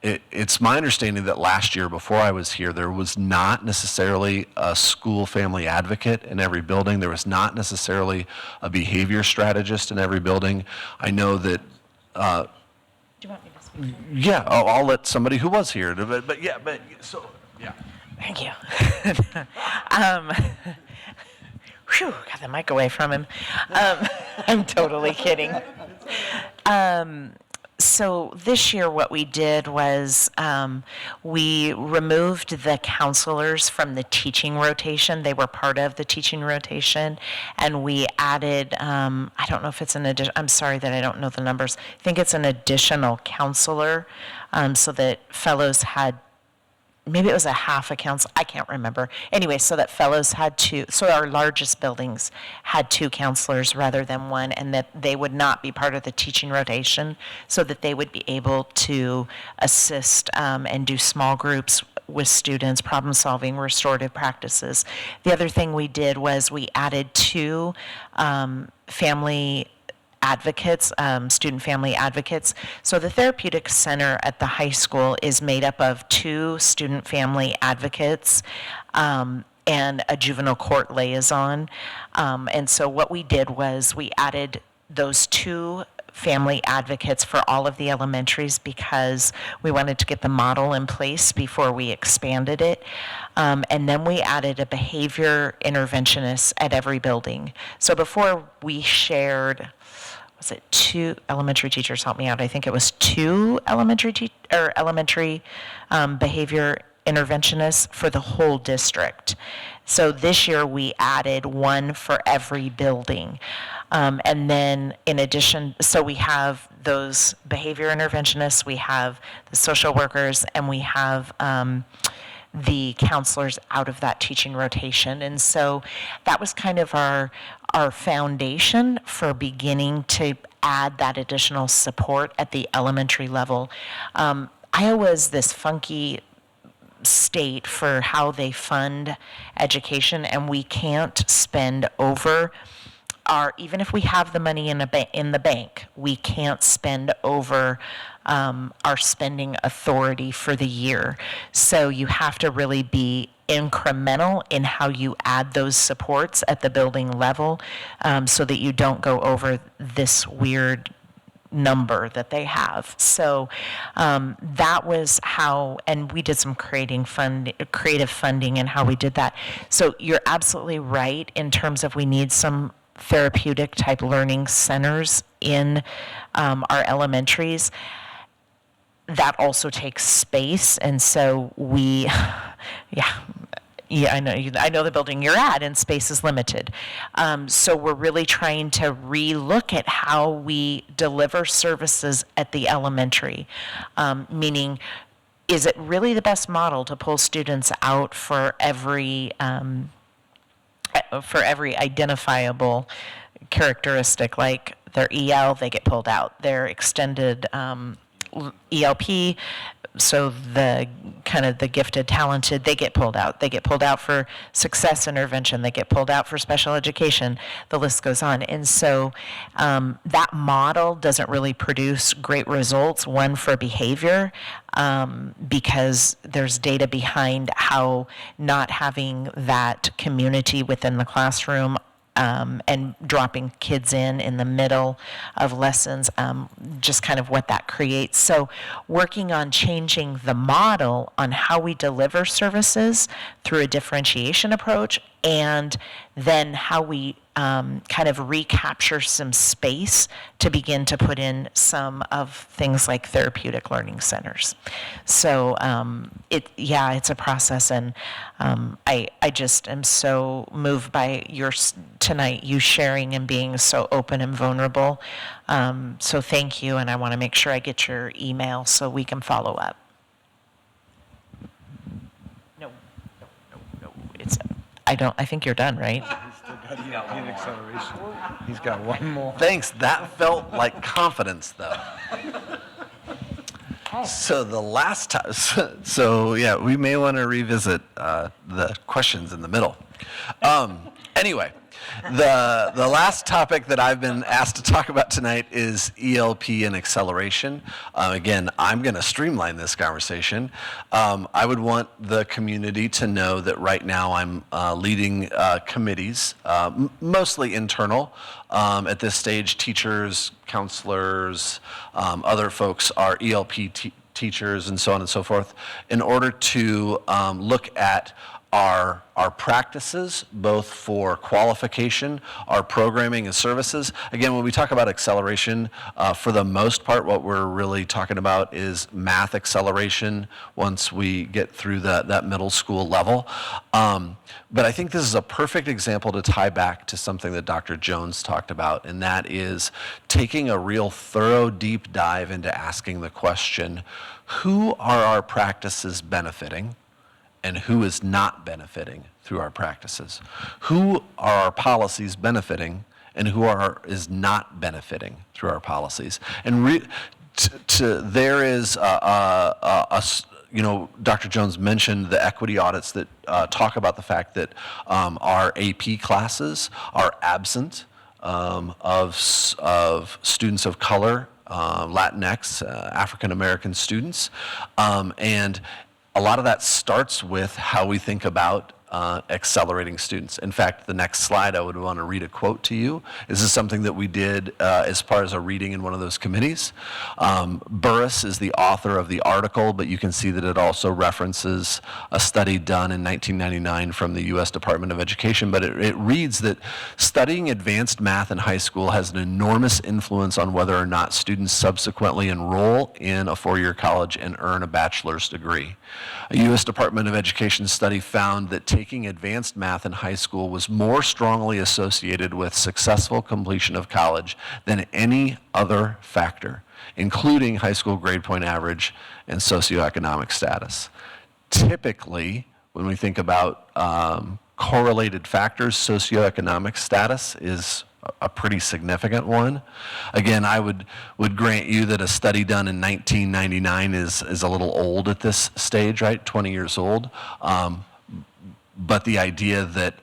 it's my understanding that last year, before I was here, there was not necessarily a school family advocate in every building. There was not necessarily a behavior strategist in every building. I know that. Do you want me to speak? Yeah, I'll let somebody who was here. But yeah. Thank you. Whew, got the mic away from him. I'm totally kidding. So this year what we did was we removed the counselors from the teaching rotation. They were part of the teaching rotation. And we added, I don't know if it's an addition, I'm sorry that I don't know the numbers. I think it's an additional counselor so that fellows had, maybe it was a half a council, I can't remember. Anyway, so that fellows had two, so our largest buildings had 2 counselors rather than 1, and that they would not be part of the teaching rotation, so that they would be able to assist and do small groups with students, problem solving, restorative practices. The other thing we did was we added 2 family advocates, student family advocates. So the Therapeutic Center at the high school is made up of 2 student family advocates and a juvenile court liaison. And so what we did was we added those 2 family advocates for all of the elementaries because we wanted to get the model in place before we expanded it. And then we added a behavior interventionist at every building. So before we shared, was it 2 elementary teachers, help me out, I think it was 2 elementary behavior interventionists for the whole district. So this year we added 1 for every building. And then in addition, so we have those behavior interventionists, we have the social workers, and we have the counselors out of that teaching rotation. And so that was kind of our foundation for beginning to add that additional support at the elementary level. Iowa is this funky state for how they fund education, and we can't spend over even if we have the money in the bank, we can't spend over our spending authority for the year. So you have to really be incremental in how you add those supports at the building level so that you don't go over this weird number that they have. So that was how, and we did some creative funding and how we did that. So you're absolutely right in terms of we need some therapeutic type learning centers in our elementaries. That also takes space, and so we, I know the building you're at, and space is limited. So we're really trying to relook at how we deliver services at the elementary, meaning, is it really the best model to pull students out for every identifiable characteristic, like their EL, they get pulled out, their extended ELP, so the kind of the gifted, talented, they get pulled out. They get pulled out for success intervention. They get pulled out for special education. The list goes on. And so that model doesn't really produce great results, one for behavior, because there's data behind how not having that community within the classroom and dropping kids in the middle of lessons, just kind of what that creates. So working on changing the model on how we deliver services through a differentiation approach, and then how we kind of recapture some space to begin to put in some of things like therapeutic learning centers. So it's a process, and I just am so moved by tonight, you sharing and being so open and vulnerable. So thank you, and I want to make sure I get your email so we can follow up. No. I think you're done, right? He's got one more. Thanks. That felt like confidence, though. So the last time, we may want to revisit the questions in the middle. Anyway, the last topic that I've been asked to talk about tonight is ELP and acceleration. Again, I'm going to streamline this conversation. I would want the community to know that right now I'm leading committees, mostly internal. At this stage, teachers, counselors, other folks are ELP teachers, and so on and so forth, in order to look at our practices, both for qualification, our programming and services. Again, when we talk about acceleration, for the most part, what we're really talking about is math acceleration once we get through that middle school level. But I think this is a perfect example to tie back to something that Dr. Jones talked about, and that is taking a real thorough, deep dive into asking the question, who are our practices benefiting? And who is not benefiting through our practices? Who are our policies benefiting, and who is not benefiting through our policies? And there is Dr. Jones mentioned the equity audits that talk about the fact that our AP classes are absent of students of color, Latinx, African American students, and a lot of that starts with how we think about accelerating students. In fact, the next slide, I would want to read a quote to you. This is something that we did as part of a reading in one of those committees. Burris is the author of the article, but you can see that it also references a study done in 1999 from the U.S. Department of Education. But it reads that studying advanced math in high school has an enormous influence on whether or not students subsequently enroll in a four-year college and earn a bachelor's degree. A U.S. Department of Education study found that taking advanced math in high school was more strongly associated with successful completion of college than any other factor, including high school grade point average and socioeconomic status. Typically, when we think about correlated factors, socioeconomic status is a pretty significant one. Again, I would grant you that a study done in 1999 is a little old at this stage, right? 20 years old. But the idea that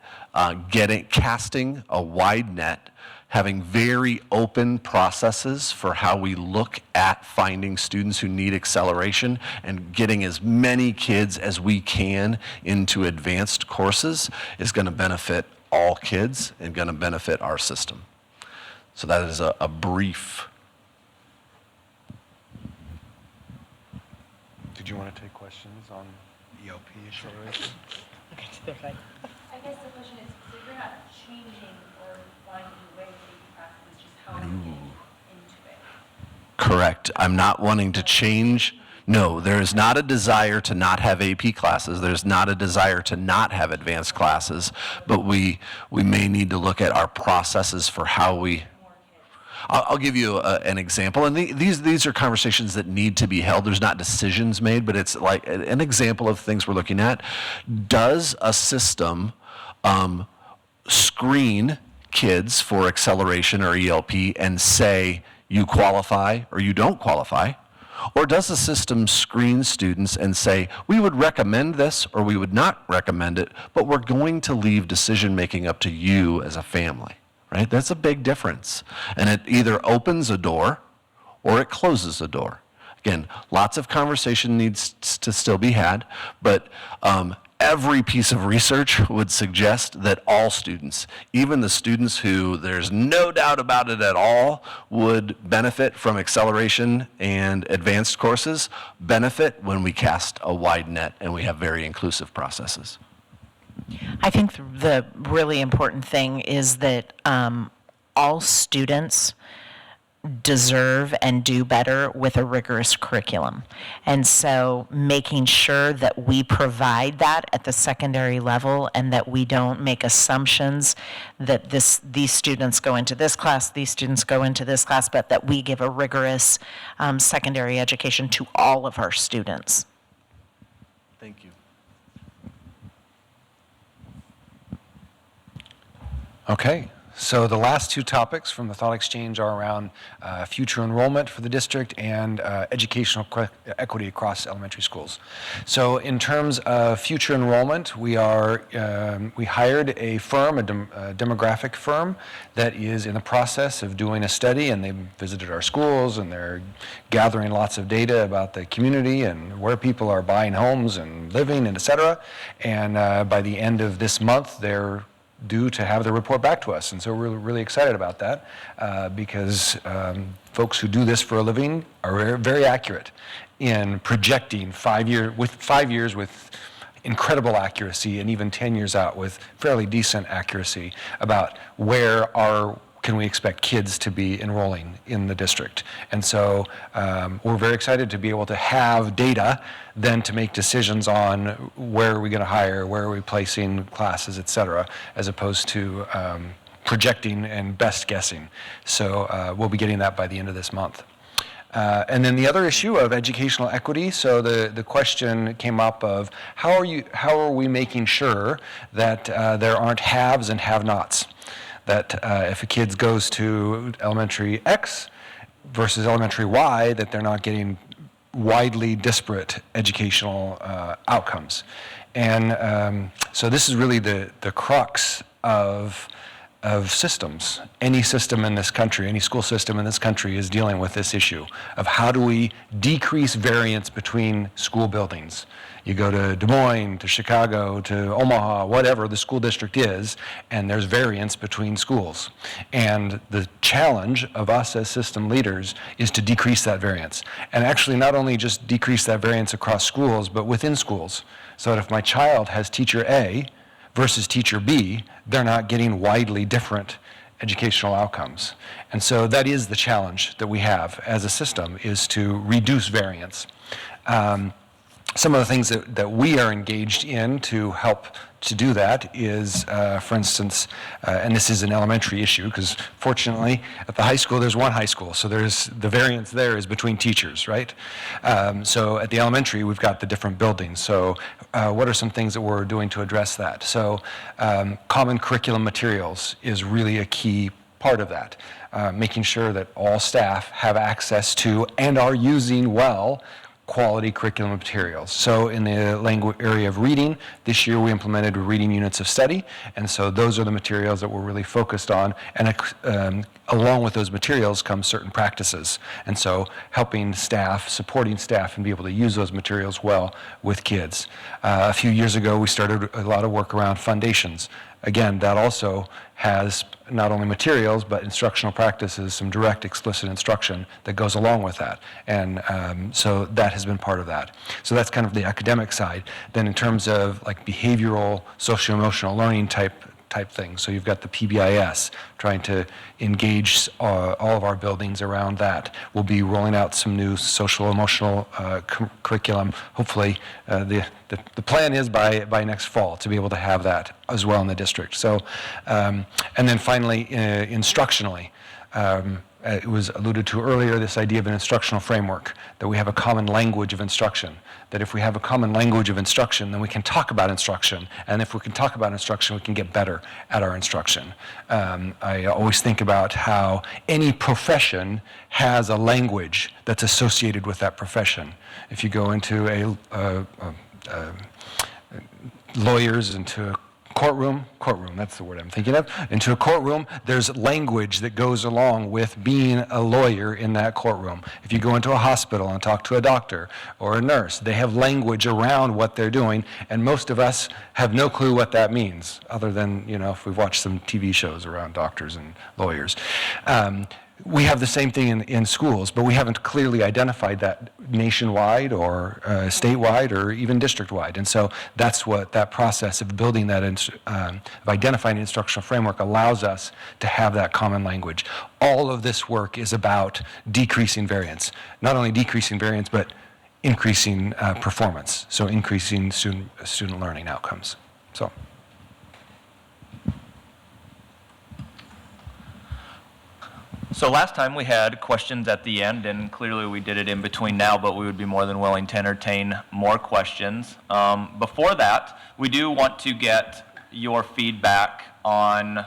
casting a wide net, having very open processes for how we look at finding students who need acceleration and getting as many kids as we can into advanced courses is going to benefit all kids and going to benefit our system. So that is a brief. Did you want to take questions on ELP acceleration? I guess the question is, so you're not changing or finding ways that you practice, just how you get into it. Correct. I'm not wanting to change. No, there is not a desire to not have AP classes. There's not a desire to not have advanced classes, but we may need to look at our processes for how we. I'll give you an example, and these are conversations that need to be held. There's not decisions made, but it's like an example of things we're looking at. Does a system screen kids for acceleration or ELP and say you qualify or you don't qualify? Or does the system screen students and say, we would recommend this or we would not recommend it, but we're going to leave decision-making up to you as a family, right? That's a big difference. And it either opens a door or it closes a door. Again, lots of conversation needs to still be had, but every piece of research would suggest that all students, even the students who there's no doubt about it at all, would benefit from acceleration and advanced courses, benefit when we cast a wide net and we have very inclusive processes. I think the really important thing is that all students deserve and do better with a rigorous curriculum. And so making sure that we provide that at the secondary level and that we don't make assumptions that these students go into this class, these students go into this class, but that we give a rigorous secondary education to all of our students. Thank you. Okay, so the last two topics from the thought exchange are around future enrollment for the district and educational equity across elementary schools. So in terms of future enrollment, we hired a firm, a demographic firm, that is in the process of doing a study, and they visited our schools, and they're gathering lots of data about the community and where people are buying homes and living, and et cetera. And by the end of this month, they're due to have the report back to us. And so we're really excited about that because folks who do this for a living are very accurate in projecting 5 years with incredible accuracy, and even 10 years out with fairly decent accuracy about where can we expect kids to be enrolling in the district. And so we're very excited to be able to have data then to make decisions on where are we going to hire, where are we placing classes, et cetera, as opposed to projecting and best guessing. So we'll be getting that by the end of this month. And then the other issue of educational equity, so the question came up of how are we making sure that there aren't haves and have-nots? That if a kid goes to elementary X versus elementary Y, that they're not getting widely disparate educational outcomes. And so this is really the crux of systems. Any system in this country, any school system in this country is dealing with this issue of how do we decrease variance between school buildings. You go to Des Moines, to Chicago, to Omaha, whatever the school district is, and there's variance between schools. And the challenge of us as system leaders is to decrease that variance. And actually not only just decrease that variance across schools, but within schools. So that if my child has teacher A versus teacher B, they're not getting widely different educational outcomes. And so that is the challenge that we have as a system, is to reduce variance. Some of the things that we are engaged in to help to do that is, for instance, and this is an elementary issue because fortunately at the high school there's one high school, so there's the variance there is between teachers, right? So at the elementary we've got the different buildings. So what are some things that we're doing to address that? So common curriculum materials is really a key part of that. Making sure that all staff have access to and are using well quality curriculum materials. So in the language area of reading, this year we implemented reading units of study, and so those are the materials that we're really focused on, and along with those materials come certain practices. And so helping staff, supporting staff, and be able to use those materials well with kids. A few years ago we started a lot of work around foundations. Again, that also has not only materials, but instructional practices, some direct explicit instruction that goes along with that. And so that has been part of that. So that's kind of the academic side. Then in terms of like behavioral, socio-emotional learning type things. So you've got the PBIS, trying to engage all of our buildings around that. We'll be rolling out some new social emotional curriculum. Hopefully, the plan is by next fall to be able to have that as well in the district. So, and then finally, instructionally, It was alluded to earlier, this idea of an instructional framework, that we have a common language of instruction, that if we have a common language of instruction, then we can talk about instruction, and if we can talk about instruction, we can get better at our instruction. I always think about how any profession has a language that's associated with that profession. If you go into lawyers into a courtroom, that's the word I'm thinking of, into a courtroom, there's language that goes along with being a lawyer in that courtroom. If you go into a hospital and talk to a doctor or a nurse, they have language around what they're doing, and most of us have no clue what that means, other than, if we've watched some TV shows around doctors and lawyers. We have the same thing in schools, but we haven't clearly identified that nationwide or statewide or even district-wide. And so that's what that process of building that, of identifying an instructional framework allows us to have that common language. All of this work is about decreasing variance. Not only decreasing variance, but increasing performance, so increasing student learning outcomes. So last time we had questions at the end, and clearly we did it in between now, but we would be more than willing to entertain more questions. Before that, we do want to get your feedback on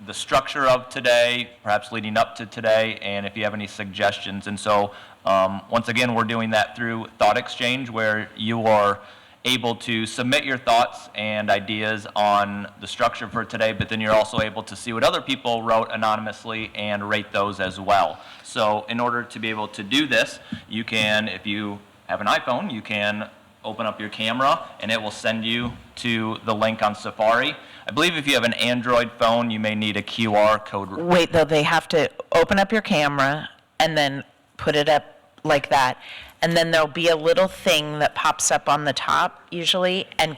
the structure of today, perhaps leading up to today, and if you have any suggestions. And so once again, we're doing that through Thought Exchange, where you are able to submit your thoughts and ideas on the structure for today, but then you're also able to see what other people wrote anonymously and rate those as well. So in order to be able to do this, you can, if you have an iPhone, you can open up your camera and it will send you to the link on Safari. I believe if you have an Android phone, you may need a QR code. Wait, though, they have to open up your camera and then put it up like that. And then there'll be a little thing that pops up on the top, usually, and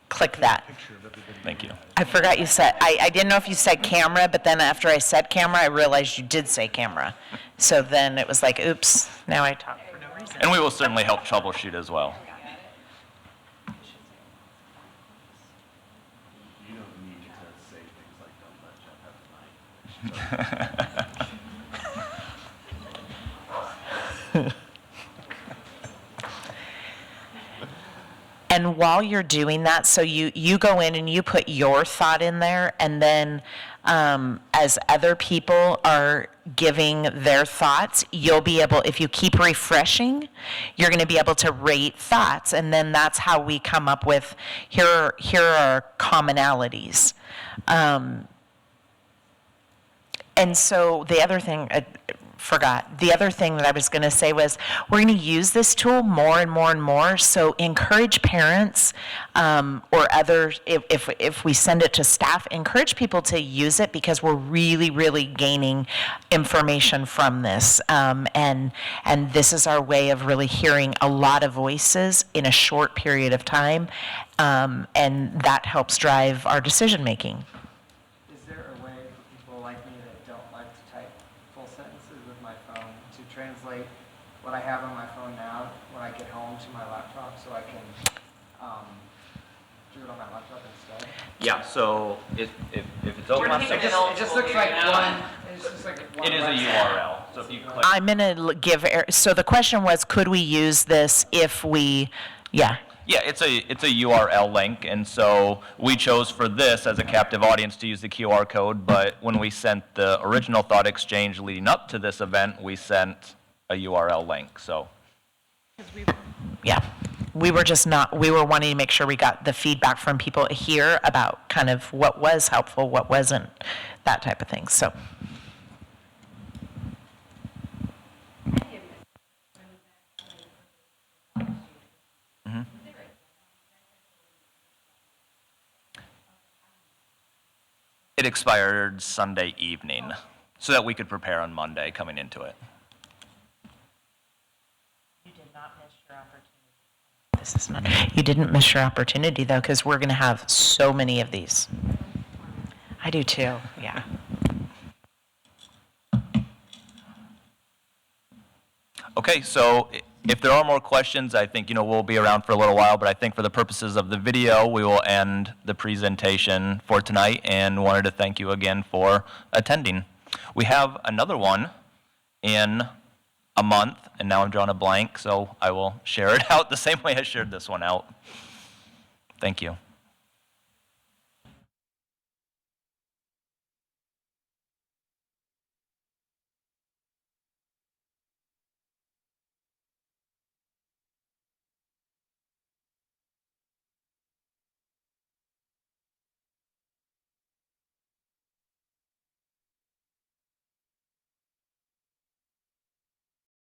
click that. Thank you. I forgot you said, I didn't know if you said camera, but then after I said camera, I realized you did say camera. So then it was like, oops, now I talk for no reason. And we will certainly help troubleshoot as well. You don't need to say things like "Don't let Jeff have the mic." And while you're doing that, so you go in and you put your thought in there, and then as other people are giving their thoughts, you'll be able, if you keep refreshing, you're going to be able to rate thoughts, and then that's how we come up with, here are commonalities. And so the other thing, the other thing that I was going to say was, we're going to use this tool more and more and more, so encourage parents or others, if we send it to staff, encourage people to use it, because we're really, really gaining information from this. And this is our way of really hearing a lot of voices in a short period of time, and that helps drive our decision making. Is there a way for people like me that don't like to type full sentences with my phone to translate what I have on my phone now when I get home to my laptop, so I can do it on my laptop instead? Yeah, so if it's open on It just looks like one. It's just like one. it is a website. URL. So if you click, I'm going to give, so the question was, could we use this if we, yeah. yeah, it's a URL link, and so we chose for this as a captive audience to use the QR code. But when we sent the original Thought Exchange leading up to this event, we sent a URL link. So Yeah, we were wanting to make sure we got the feedback from people here about kind of what was helpful, what wasn't, that type of thing, so. it expired Sunday evening, so that we could prepare on Monday coming into it. You did not miss your opportunity. This is not, you didn't miss your opportunity, though, because we're going to have so many of these. I do too, yeah. Okay, so if there are more questions, I think, we'll be around for a little while, but I think for the purposes of the video, we will end the presentation for tonight, and wanted to thank you again for attending. We have another one in a month, and now I'm drawing a blank, so I will share it out the same way I shared this one out. Thank you.